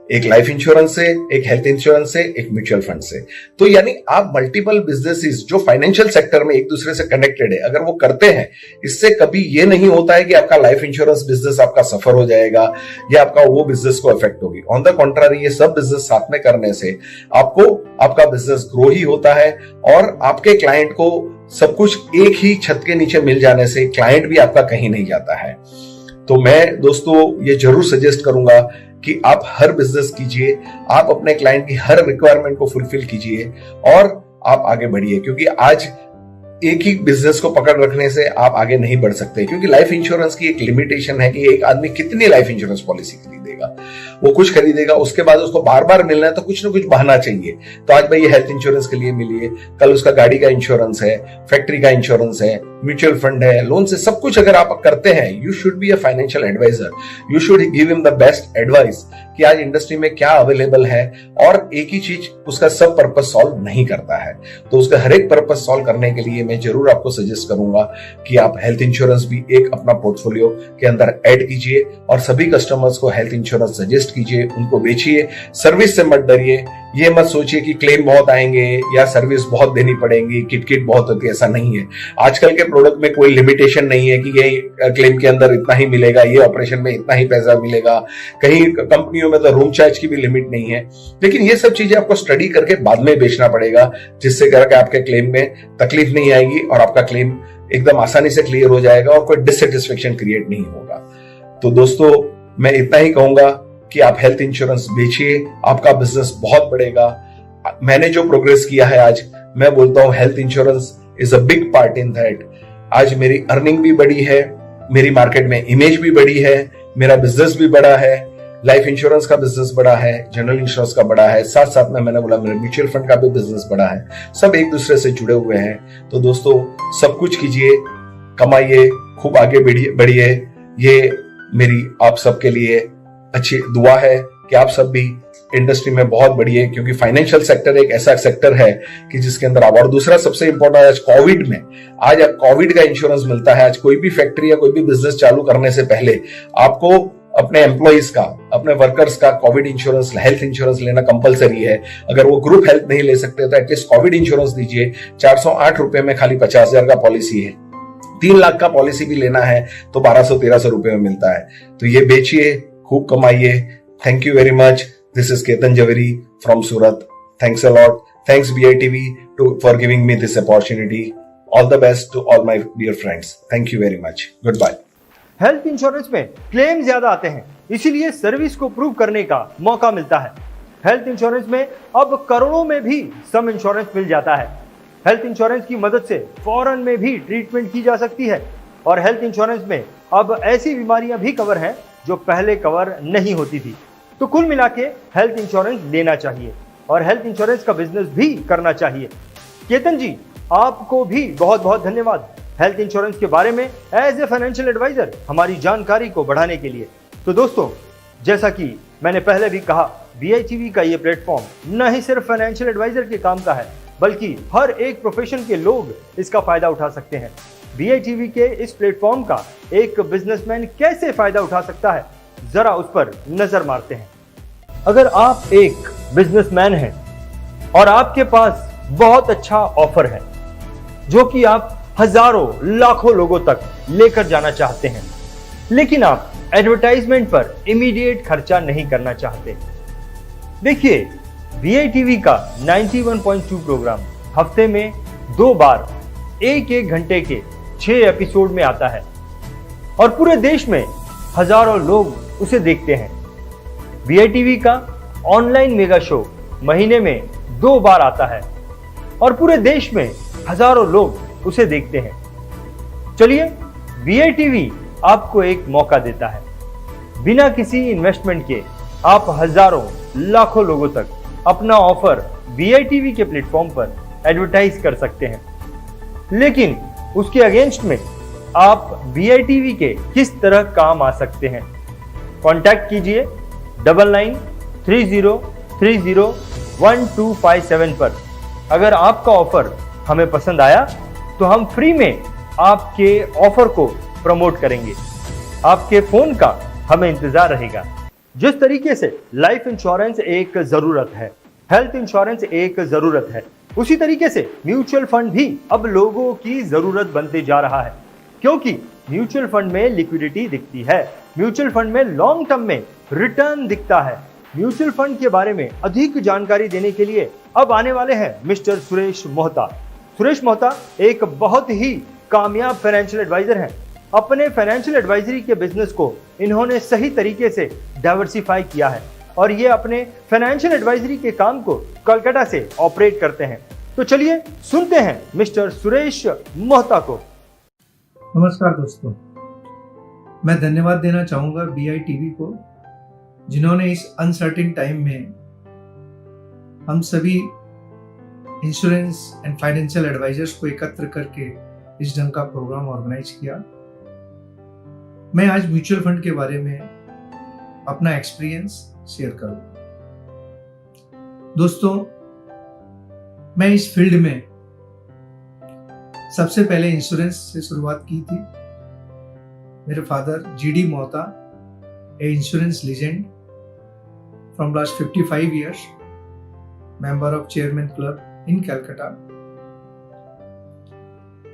[SPEAKER 10] एक life insurance से, एक health insurance से, एक mutual fund से। तो यानी आप multiple businesses जो फाइनेंशियल सेक्टर में एक दूसरे से कनेक्टेड है, अगर वो करते हैं, इससे कभी ये नहीं होता है कि आपका लाइफ इंश्योरेंस बिजनेस आपका सफर हो जाएगा या आपका वो बिजनेस को इफेक्ट होगी। ऑन द कॉन्ट्रारी, ये सब बिजनेस साथ में करने से आपको आपका बिजनेस ग्रो ही होता है और आपके क्लाइंट को सब कुछ एक ही छत के नीचे मिल जाने से क्लाइंट भी आपका कहीं नहीं जाता है। तो मैं दोस्तों ये जरूर सजेस्ट करूंगा कि आप हर बिजनेस कीजिए, आप अपने क्लाइंट की हर रिक्वायरमेंट को फुलफिल कीजिए और आप आगे बढ़िए, क्योंकि आज एक ही बिजनेस को पकड़ रखने से आप आगे नहीं बढ़ सकते। क्योंकि लाइफ इंश्योरेंस की एक लिमिटेशन है कि एक आदमी कितनी लाइफ इंश्योरेंस पॉलिसी खरीदेगा, वो कुछ खरीदेगा, उसके बाद उसको बार बार मिलना है तो कुछ ना कुछ बहाना चाहिए। तो आज भाई ये हेल्थ इंश्योरेंस के लिए मिलिए, कल उसका गाड़ी का इंश्योरेंस है, फैक्ट्री का इंश्योरेंस है, म्यूचुअल फंड है, लोन से सब कुछ अगर आप करते हैं, you should be a financial advisor, you should give him the best advice कि आज इंडस्ट्री में क्या अवेलेबल है। और एक ही चीज उसका सब पर्पस सॉल्व नहीं करता है, तो उसका हर एक पर्पस सॉल्व करने के लिए मैं जरूर आपको सजेस्ट करूंगा कि आप हेल्थ इंश्योरेंस भी एक अपना पोर्टफोलियो के अंदर ऐड कीजिए और सभी कस्टमर्स को हेल्थ इंश्योरेंस सजेस्ट कीजिए, उनको बेचिए। सर्विस से मत डरिए, ये मत सोचिए कि क्लेम बहुत आएंगे या सर्विस बहुत देनी पड़ेगी, किट बहुत होती है, ऐसा नहीं है। आजकल के प्रोडक्ट में कोई लिमिटेशन नहीं है कि ये क्लेम के अंदर इतना ही मिलेगा, ये ऑपरेशन में इतना ही पैसा मिलेगा। कहीं कंपनियों में तो रूम चार्ज की भी लिमिट नहीं है। लेकिन ये सब चीजें आपको स्टडी करके बाद में बेचना पड़ेगा, जिससे करके आपके क्लेम में तकलीफ नहीं आएगी और आपका क्लेम एकदम आसानी से क्लियर हो जाएगा और कोई डिससेटिस्फेक्शन क्रिएट नहीं होगा। तो दोस्तों मैं इतना ही कहूंगा कि आप हेल्थ इंश्योरेंस बेचिए, आपका बिजनेस बहुत बढ़ेगा। मैंने जो प्रोग्रेस किया है आज, मैं बोलता हूं health insurance is a big part in that. आज मेरी अर्निंग भी बढ़ी है, मेरी मार्केट में इमेज भी बढ़ी है, मेरा बिजनेस भी बड़ा है, लाइफ इंश्योरेंस का बिजनेस बड़ा है, जनरल इंश्योरेंस का बड़ा है, साथ साथ में मैंने बोला मेरा म्यूचुअल फंड का भी बिजनेस बड़ा है। सब एक दूसरे से जुड़े हुए हैं। तो दोस्तों सब कुछ कीजिए, कमाइए, खूब आगे बढ़िए। ये मेरी आप सबके लिए अच्छी दुआ है कि आप सब भी इंडस्ट्री में बहुत बढ़िए, क्योंकि फाइनेंशियल सेक्टर एक ऐसा सेक्टर है कि जिसके अंदर आप, और दूसरा सबसे इंपॉर्टेंट आज कोविड में, आज कोविड का इंश्योरेंस मिलता है। आज कोई भी फैक्ट्री या कोई भी बिजनेस चालू करने से पहले आपको अपने एम्प्लॉइज का, अपने वर्कर्स का कोविड इंश्योरेंस, हेल्थ इंश्योरेंस लेना कंपलसरी है। अगर वो ग्रुप हेल्थ नहीं ले सकते तो एटलीस्ट कोविड इंश्योरेंस दीजिए। 408 रुपए में खाली 50,000 का पॉलिसी है। 3 लाख का पॉलिसी भी लेना है तो 1200-1300 रुपए में मिलता है। तो ये बेचिए, खूब कमाइए। Thank you very much. This is Ketan Javeri from Surat. Thanks a lot. Thanks BITV for giving me this opportunity. All the best to all my dear friends. Thank you very much. Goodbye.
[SPEAKER 1] Health insurance में claim ज्यादा आते हैं, इसीलिए service को prove करने का मौका मिलता है। हेल्थ इंश्योरेंस में अब करोड़ों में भी सम इंश्योरेंस मिल जाता है। हेल्थ इंश्योरेंस की मदद से फौरन में भी ट्रीटमेंट की जा सकती है और हेल्थ इंश्योरेंस में अब ऐसी बीमारियां भी कवर हैं जो पहले कवर नहीं होती थी। तो कुल मिला के हेल्थ इंश्योरेंस लेना चाहिए और हेल्थ इंश्योरेंस का बिजनेस भी करना चाहिए। केतन जी, आपको भी बहुत बहुत धन्यवाद हेल्थ इंश्योरेंस के बारे में एज ए फाइनेंशियल एडवाइजर हमारी जानकारी को बढ़ाने के लिए। तो दोस्तों, जैसा कि मैंने पहले भी कहा, BITV का ये प्लेटफॉर्म न ही सिर्फ फाइनेंशियल एडवाइजर के काम का है, बल्कि हर एक प्रोफेशन के लोग इसका फायदा उठा सकते हैं। BITV के इस प्लेटफॉर्म का एक बिजनेसमैन कैसे फायदा उठा सकता है, जरा उस पर नजर मारते हैं। अगर आप एक बिजनेसमैन हैं और आपके पास बहुत अच्छा ऑफर है जो कि आप हजारों लाखों लोगों तक लेकर जाना चाहते हैं, लेकिन आप एडवर्टाइजमेंट पर इमीडिएट खर्चा नहीं करना चाहते। देखिए, BITV का 91.2 प्रोग्राम हफ्ते में 2 बार 1-1 घंटे के 6 एपिसोड में आता है और पूरे देश में हजारों लोग उसे देखते हैं। BITV का ऑनलाइन मेगा शो महीने में 2 बार आता है और पूरे देश में हजारों लोग उसे देखते हैं। चलिए, BITV आपको एक मौका देता है। बिना किसी इन्वेस्टमेंट के आप हजारों लाखों लोगों तक अपना ऑफर BITV के प्लेटफॉर्म पर एडवर्टाइज कर सकते हैं, लेकिन उसके अगेंस्ट में आप BITV के किस तरह काम आ सकते हैं, कॉन्टैक्ट कीजिए 9930301257 पर। अगर आपका ऑफर हमें पसंद आया तो हम फ्री में आपके ऑफर को प्रमोट करेंगे। आपके फोन का हमें इंतजार रहेगा। जिस तरीके से लाइफ इंश्योरेंस एक जरूरत है, हेल्थ इंश्योरेंस एक जरूरत है, उसी तरीके से म्यूचुअल फंड भी अब लोगों की जरूरत बनते जा रहा है, क्योंकि म्यूचुअल फंड में लिक्विडिटी दिखती है, म्यूचुअल फंड में लॉन्ग टर्म में रिटर्न दिखता है। म्यूचुअल फंड के बारे में अधिक जानकारी देने के लिए अब आने वाले हैं मिस्टर सुरेश मोहता। सुरेश मोहता एक बहुत ही कामयाब फाइनेंशियल एडवाइजर हैं। अपने फाइनेंशियल एडवाइजरी के बिजनेस को इन्होंने सही तरीके से डाइवर्सिफाई किया है और ये अपने फाइनेंशियल एडवाइजरी के काम को कोलकाता से ऑपरेट करते हैं। तो चलिए सुनते हैं मिस्टर सुरेश मोहता को।
[SPEAKER 11] नमस्कार दोस्तों, मैं धन्यवाद देना चाहूँगा BITV को, जिन्होंने इस अनसर्टेन टाइम में हम सभी इंश्योरेंस एंड फाइनेंशियल एडवाइजर्स को एकत्र करके इस ढंग का प्रोग्राम ऑर्गेनाइज किया। मैं आज म्यूचुअल फंड के बारे में अपना एक्सपीरियंस शेयर करूँ। दोस्तों, मैं इस फील्ड में सबसे पहले इंश्योरेंस से शुरुआत की थी। मेरे father GD Mohta, A insurance legend from last 55 years, member of chairman club in Calcutta.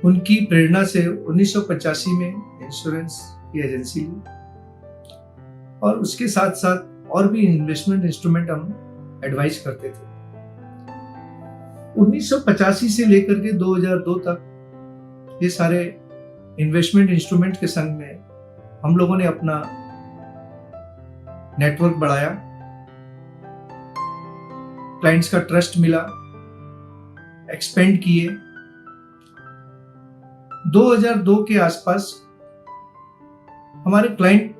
[SPEAKER 11] उनकी प्रेरणा से 1985 में इंश्योरेंस की एजेंसी ली और उसके साथ साथ और भी इन्वेस्टमेंट इंस्ट्रूमेंट हम एडवाइज करते थे। 1985 से लेकर के 2002 तक ये सारे इन्वेस्टमेंट इंस्ट्रूमेंट के संग में हम लोगों ने अपना नेटवर्क बढ़ाया, क्लाइंट्स का ट्रस्ट मिला, एक्सपेंड किए। 2002 के आसपास हमारे क्लाइंट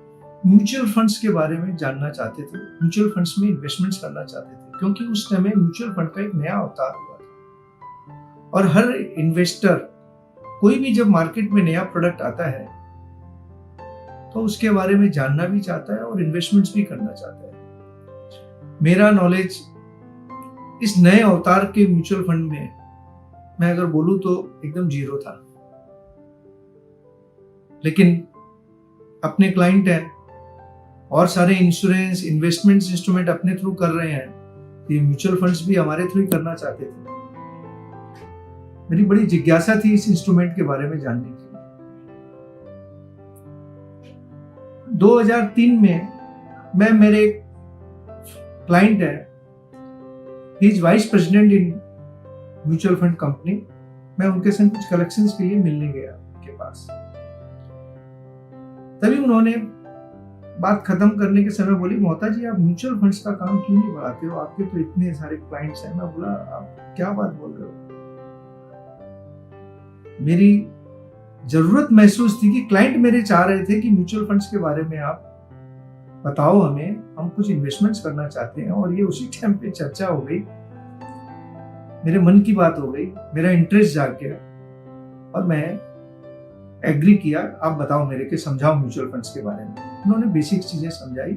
[SPEAKER 11] म्यूचुअल फंड्स के बारे में जानना चाहते थे, म्यूचुअल फंड्स में इन्वेस्टमेंट्स करना चाहते थे, क्योंकि उस टाइम में म्यूचुअल फंड का एक नया अवतार हुआ था और हर इन्वेस्टर कोई भी जब मार्केट में नया प्रोडक्ट आता है तो उसके बारे में जानना भी चाहता है और इन्वेस्टमेंट्स भी करना चाहता है। मेरा नॉलेज इस नए अवतार के म्यूचुअल फंड में मैं अगर बोलूं तो एकदम जीरो था, लेकिन अपने क्लाइंट हैं और सारे इंश्योरेंस इन्वेस्टमेंट्स इंस्ट्रूमेंट अपने थ्रू कर रहे हैं, ये म्यूचुअल फंड्स भी हमारे थ्रू ही करना चाहते थे। मेरी बड़ी जिज्ञासा थी इस इंस्ट्रूमेंट के बारे में जानने की। 2003 में मैं मेरे क्लाइंट है he is vice president in mutual fund company. मैं उनके संग कुछ कलेक्शंस के लिए मिलने गया उनके पास। तभी उन्होंने बात खत्म करने के समय बोली, मोहता जी आप म्यूचुअल फंड्स का काम क्यों नहीं बढ़ाते हो, आपके तो इतने सारे क्लाइंट्स हैं। मैं बोला आप क्या बात बोल रहे हो। मेरी जरूरत महसूस थी कि क्लाइंट मेरे चाह रहे थे कि म्यूचुअल फंड्स के बारे में आप बताओ हमें, हम कुछ इन्वेस्टमेंट्स करना चाहते हैं। और ये उसी टाइम पे चर्चा हो गई, मेरे मन की बात हो गई, मेरा इंटरेस्ट जाग गया और मैं एग्री किया, आप बताओ मेरे के, समझाओ म्यूचुअल फंड्स के बारे में। उन्होंने बेसिक चीजें समझाई,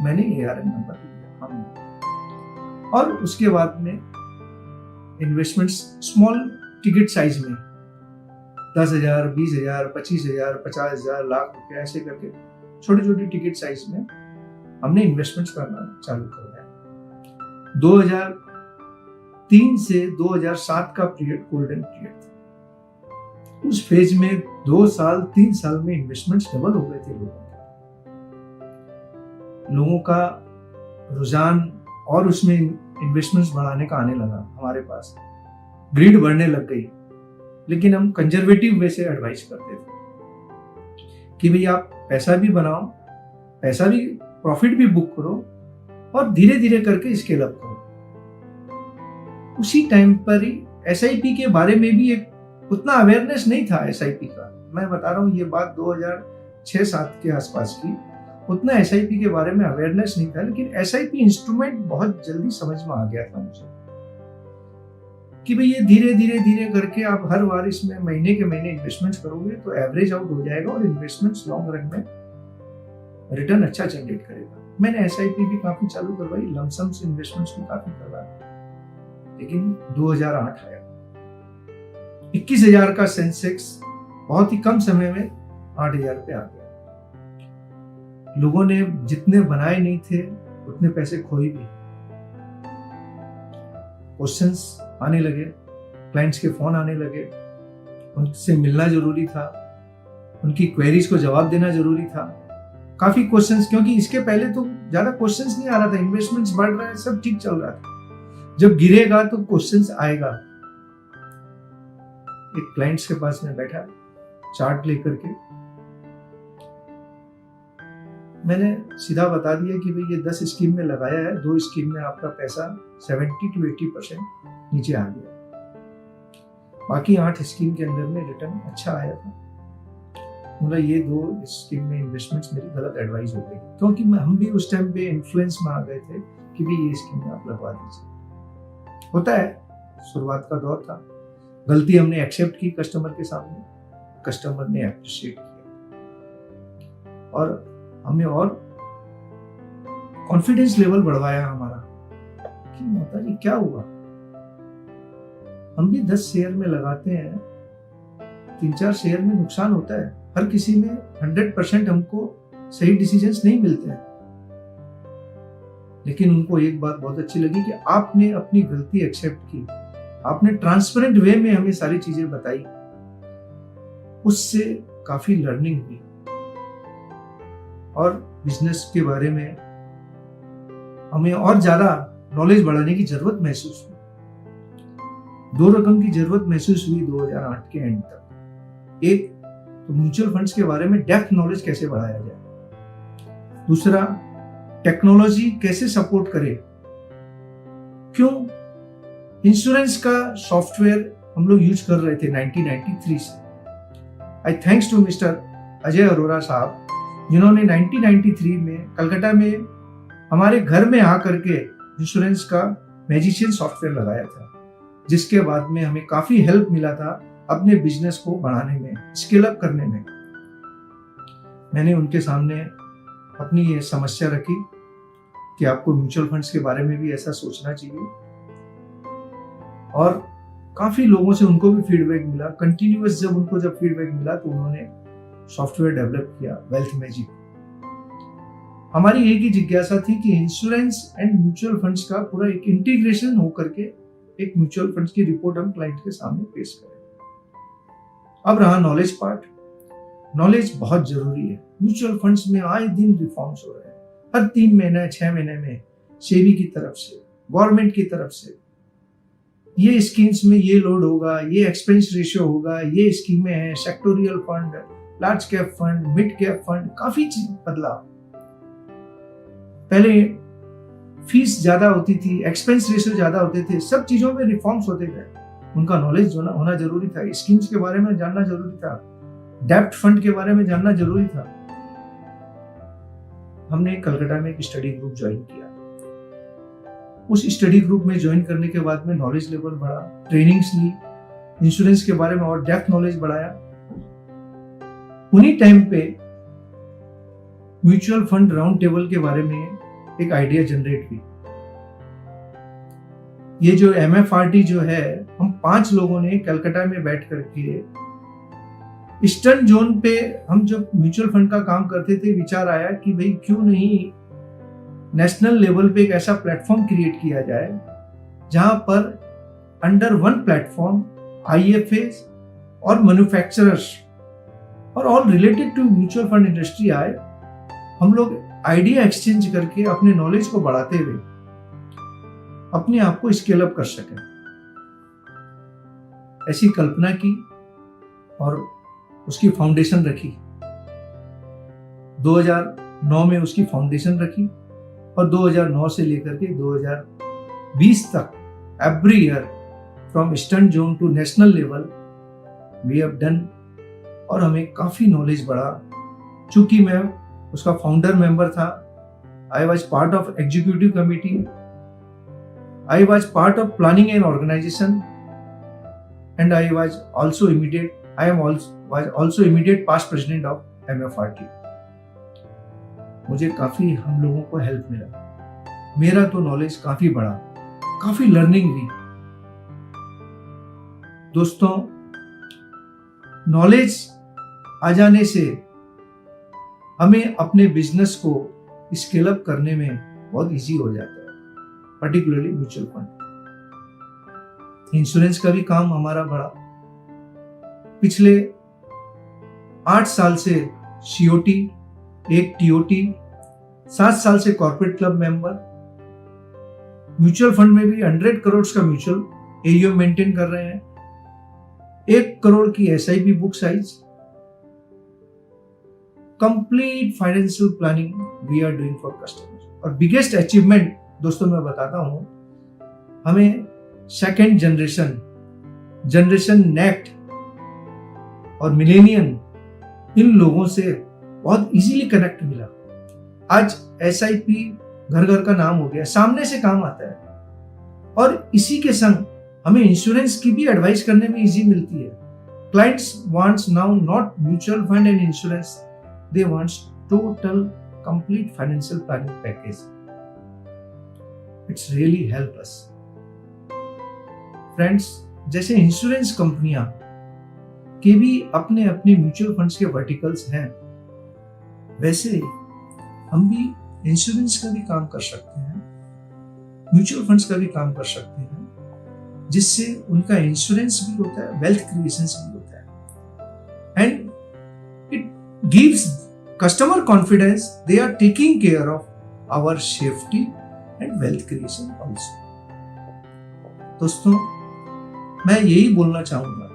[SPEAKER 11] मैंने ARN नंबर लिया हमने, और उसके बाद में इन्वेस्टमेंट्स स्मॉल टिकट साइज में 10,000, 20,000, 25,000, 50,000, लाख रुपया ऐसे करके छोटी छोटी टिकट साइज में हमने इन्वेस्टमेंट्स करना चालू कर दिया। 2003 से 2007 का पीरियड गोल्डन पीरियड था। उस फेज में 2 साल 3 साल में इन्वेस्टमेंट्स डबल हो गए थे लोगों का रुझान, और उसमें इन्वेस्टमेंट्स बढ़ाने का आने लगा हमारे पास, ग्रिड बढ़ने लग गई। लेकिन हम कंजर्वेटिव वे से एडवाइस करते थे कि भाई आप पैसा भी बनाओ, पैसा भी, प्रॉफिट भी बुक करो और धीरे धीरे करके स्केल अप करो। उसी टाइम पर ही SIP के बारे में भी एक उतना अवेयरनेस नहीं था SIP का। मैं बता रहा हूँ ये बात 2006-07 के आसपास की, उतना SIP के बारे में अवेयरनेस नहीं था। लेकिन SIP इंस्ट्रूमेंट बहुत जल्दी समझ में आ गया था मुझे कि भाई ये धीरे धीरे करके आप हर बार इसमें महीने के महीने इन्वेस्टमेंट्स करोगे तो एवरेज आउट हो जाएगा और इन्वेस्टमेंट्स लॉन्ग रन में रिटर्न अच्छा जनरेट करेगा। मैंने SIP भी काफी चालू करवाई, लमसम से इन्वेस्टमेंट्स भी काफी करवाए। लेकिन 2008 आया, 21,000 का सेंसेक्स बहुत ही कम समय में 8,000 पे आ गया। लोगों ने जितने बनाए नहीं थे उतने पैसे खोए भी। क्वेश्चंस आने लगे, क्लाइंट्स के फोन आने लगे, उनसे मिलना जरूरी था, उनकी क्वेरीज को जवाब देना जरूरी था। काफी क्वेश्चंस, क्योंकि इसके पहले तो ज्यादा क्वेश्चंस नहीं आ रहा था, इन्वेस्टमेंट्स बढ़ रहा है, सब ठीक चल रहा था। जब गिरेगा तो क्वेश्चंस आएगा। एक क्लाइंट्स के पास में बैठा, चार्ट लेकर के मैंने सीधा बता दिया कि भाई ये 10 स्कीम में लगाया है, 2 स्कीम में आपका पैसा 70 to 80% नीचे आ गया, बाकी 8 स्कीम के अंदर में रिटर्न अच्छा आया था। मतलब ये 2 स्कीम में इन्वेस्टमेंट्स मेरी गलत एडवाइस हो गई, क्योंकि हम भी उस टाइम पे इन्फ्लुएंस में आ गए थे कि भाई ये स्कीम में आप लगवा दीजिए। होता है, शुरुआत का दौर था, गलती हमने एक्सेप्ट की कस्टमर के सामने, कस्टमर ने अप्रिशिएट किया और हमें और कॉन्फिडेंस लेवल बढ़वाया हमारा कि मोहता जी क्या हुआ, हम भी 10 शेयर में लगाते हैं, 3-4 शेयर में नुकसान होता है, हर किसी में 100% हमको सही डिसीजंस नहीं मिलते हैं। लेकिन उनको एक बात बहुत अच्छी लगी कि आपने अपनी गलती एक्सेप्ट की, आपने ट्रांसपेरेंट वे में हमें सारी चीजें बताई, उससे काफी लर्निंग हुई और बिजनेस के बारे में हमें और ज्यादा नॉलेज बढ़ाने की जरूरत महसूस हुई। 2 रकम की जरूरत महसूस हुई 2008 के एंड तक। एक तो म्यूचुअल फंड्स के बारे में डेप्थ नॉलेज कैसे बढ़ाया जाए, दूसरा टेक्नोलॉजी कैसे सपोर्ट करे। क्यों इंश्योरेंस का सॉफ्टवेयर हम लोग यूज कर रहे थे 1993 से। I thanks to mister Ajay Arora साहब, जिन्होंने 1993 में कलकत्ता में हमारे घर में आकर के इंश्योरेंस का मैजिशियन सॉफ्टवेयर लगाया था, जिसके बाद में हमें काफी हेल्प मिला था अपने बिजनेस को बढ़ाने में, स्केल अप करने में। मैंने उनके सामने अपनी ये समस्या रखी कि आपको म्यूचुअल फंड्स के बारे में भी ऐसा सोचना चाहिए, और काफी लोगों से उनको भी फीडबैक मिला। कंटिन्यूअस जब फीडबैक मिला तो उन्होंने सॉफ्टवेयर डेवलप किया वेल्थ मैजिक। हमारी एक ही जिज्ञासा थी कि इंश्योरेंस एंड म्यूचुअल फंड्स का पूरा एक इंटीग्रेशन होकर के एक म्यूचुअल फंड्स की रिपोर्ट हम क्लाइंट के सामने पेश करें। अब रहा नॉलेज पार्ट। नॉलेज बहुत जरूरी है। म्यूचुअल फंड्स में आए दिन रिफॉर्म्स हो रहे हैं, हर 3 महीने 6 महीने में सेबी की तरफ से गवर्नमेंट की तरफ से ये स्कीम्स में ये लोड होगा, ये एक्सपेंस रेशियो होगा, ये स्कीमें हैं, sectoral fund, large cap fund, mid cap fund, काफी चीज बदला। पहले फीस ज्यादा होती थी, एक्सपेंस रेशियो ज्यादा होते थे, सब चीजों में रिफॉर्म्स होते गए। उनका नॉलेज होना जरूरी था, स्कीम्स के बारे में जानना जरूरी था, डेब्ट फंड के बारे में जानना जरूरी था। हमने कलकत्ता में एक स्टडी ग्रुप ज्वाइन किया। उस स्टडी ग्रुप में ज्वाइन करने के बाद में नॉलेज लेवल बढ़ा, ट्रेनिंग्स ली, इंश्योरेंस के बारे में और डेप्थ नॉलेज बढ़ाया। उन्हीं टाइम पे म्यूचुअल फंड राउंड टेबल के बारे में एक आइडिया जनरेट हुई। ये जो MFRT जो है, हम 5 लोगों ने कलकत्ता में बैठ करके ईस्टर्न जोन पे हम जब म्यूचुअल फंड का काम करते थे, विचार आया कि भाई क्यों नहीं नेशनल लेवल पे एक ऐसा प्लेटफॉर्म क्रिएट किया जाए जहां पर अंडर वन प्लेटफॉर्म IFAs और मैन्युफैक्चरर्स और all related to mutual fund industry आए। हम लोग आइडिया एक्सचेंज करके अपने नॉलेज को बढ़ाते हुए अपने आप को स्केल अप कर सकें। ऐसी कल्पना की और उसकी फाउंडेशन रखी। 2009 में उसकी फाउंडेशन रखी और 2009 से लेकर के 2020 तक every year from eastern zone to national level we have done. और हमें काफी नॉलेज बढ़ा। चूंकि मैं उसका फाउंडर मेंबर था, I was part of executive committee, I was part of planning and organisation and I was also immediate past president of MFRT। मुझे काफी हम लोगों को हेल्प मिला। मेरा तो नॉलेज काफी बढ़ा, काफी लर्निंग हुई। दोस्तों, नॉलेज आ जाने से हमें अपने बिजनेस को स्केल अप करने में बहुत इजी हो जाता है, पर्टिकुलरली म्यूचुअल फंड। इंश्योरेंस का भी काम हमारा बढ़ा। पिछले 8 साल से COT, एक TOT, 7 साल से corporate club member, mutual fund में भी 100 करोड़ का म्यूचुअल AUM मेंटेन कर रहे हैं, 1 करोड़ की SIP book size, complete financial planning we are doing for customers. और बिगेस्ट अचीवमेंट दोस्तों मैं बताता हूं, हमें सेकेंड जनरेशन नेक्ट और मिलेनियन, इन लोगों से बहुत इजीली कनेक्ट मिला। आज SIP घर घर का नाम हो गया, सामने से काम आता है। और इसी के संग हमें इंश्योरेंस की भी एडवाइस करने में इजी मिलती है। Clients wants now not mutual fund and insurance, they wants total complete financial planning package. It's really help us. Friends, जैसे इंश्योरेंस कंपनियां के भी अपने अपने म्यूचुअल फंड्स के वर्टिकल्स हैं, वैसे हम भी इंश्योरेंस का भी काम कर सकते हैं, म्यूचुअल फंड्स का भी काम कर सकते हैं, जिससे उनका इंश्योरेंस भी होता है, वेल्थ क्रिएशन भी होता है, and it gives customer confidence they are taking care of our safety and wealth creation also. दोस्तों, मैं यही बोलना चाहूंगा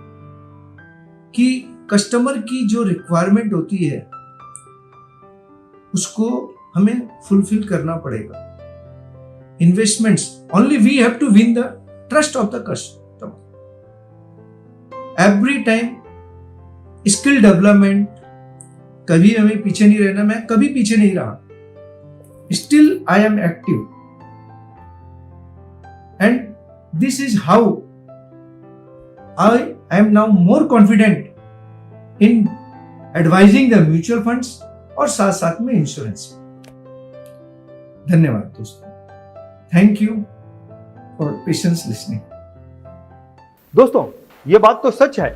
[SPEAKER 11] कि कस्टमर की जो रिक्वायरमेंट होती है उसको हमें फुलफिल करना पड़ेगा। Investments, only we have to win the trust of the customer. Every time skill development, कभी हमें पीछे नहीं रहना। मैं कभी पीछे नहीं रहा, still I am active, and this is how I am now more confident in advising the mutual funds और साथ साथ में इंश्योरेंस। धन्यवाद दोस्तों, thank you for patience listening.
[SPEAKER 1] दोस्तों, ये बात तो सच है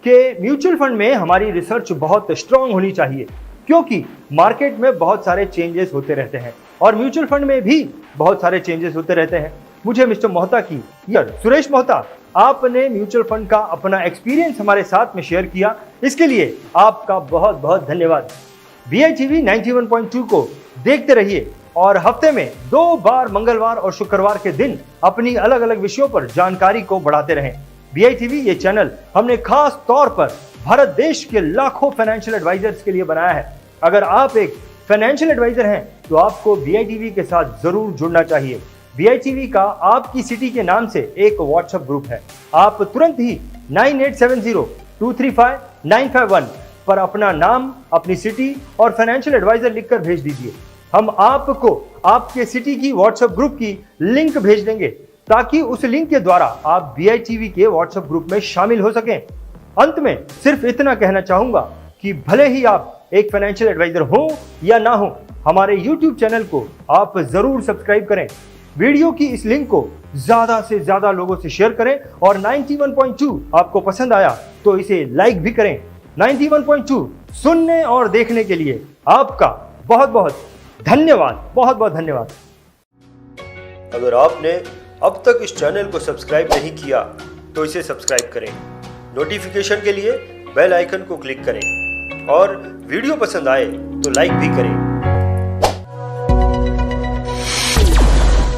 [SPEAKER 1] कि म्यूचुअल फंड में हमारी रिसर्च बहुत स्ट्रांग होनी चाहिए, क्योंकि मार्केट में बहुत सारे चेंजेस होते रहते हैं और म्यूचुअल फंड में भी बहुत सारे चेंजेस होते रहते हैं। मुझे मिस्टर मोहता की सुरेश मोहता, आपने म्यूचुअल फंड का अपना एक्सपीरियंस हमारे साथ में शेयर किया, इसके लिए आपका बहुत बहुत धन्यवाद। BITV 91.2 को देखते रहिए और हफ्ते में 2 बार मंगलवार और शुक्रवार के दिन अपनी अलग अलग विषयों पर जानकारी को बढ़ाते रहें। BITV ये चैनल हमने खास तौर पर भारत देश के लाखों फाइनेंशियल एडवाइजर्स के लिए बनाया है। अगर आप एक फाइनेंशियल एडवाइजर हैं तो आपको BITV के साथ जरूर जुड़ना चाहिए। BITV का आपकी सिटी के नाम से एक व्हाट्सएप ग्रुप है। आप तुरंत ही 9870235951 पर अपना नाम, अपनी सिटी और फाइनेंशियल एडवाइजर लिखकर भेज दीजिए। हम आपको आपके सिटी की व्हाट्सएप ग्रुप की लिंक भेज देंगे ताकि उस लिंक के द्वारा आप BITV के व्हाट्सएप ग्रुप में शामिल हो सकें। अंत में सिर्फ इतना कहना चाहूंगा कि भले ही आप एक फाइनेंशियल एडवाइजर हो या ना हो, हमारे YouTube चैनल को आप जरूर सब्सक्राइब करें। वीडियो की इस लिंक को ज्यादा से ज्यादा लोगों से शेयर करें और 91.2 आपको पसंद आया तो इसे लाइक भी करें। 91.2 सुनने और देखने के लिए आपका बहुत बहुत धन्यवाद, बहुत बहुत धन्यवाद। अगर आपने अब तक इस चैनल को सब्सक्राइब नहीं किया तो इसे सब्सक्राइब करें। नोटिफिकेशन के लिए बेल आइकन को क्लिक करें और वीडियो पसंद आए तो लाइक भी करें।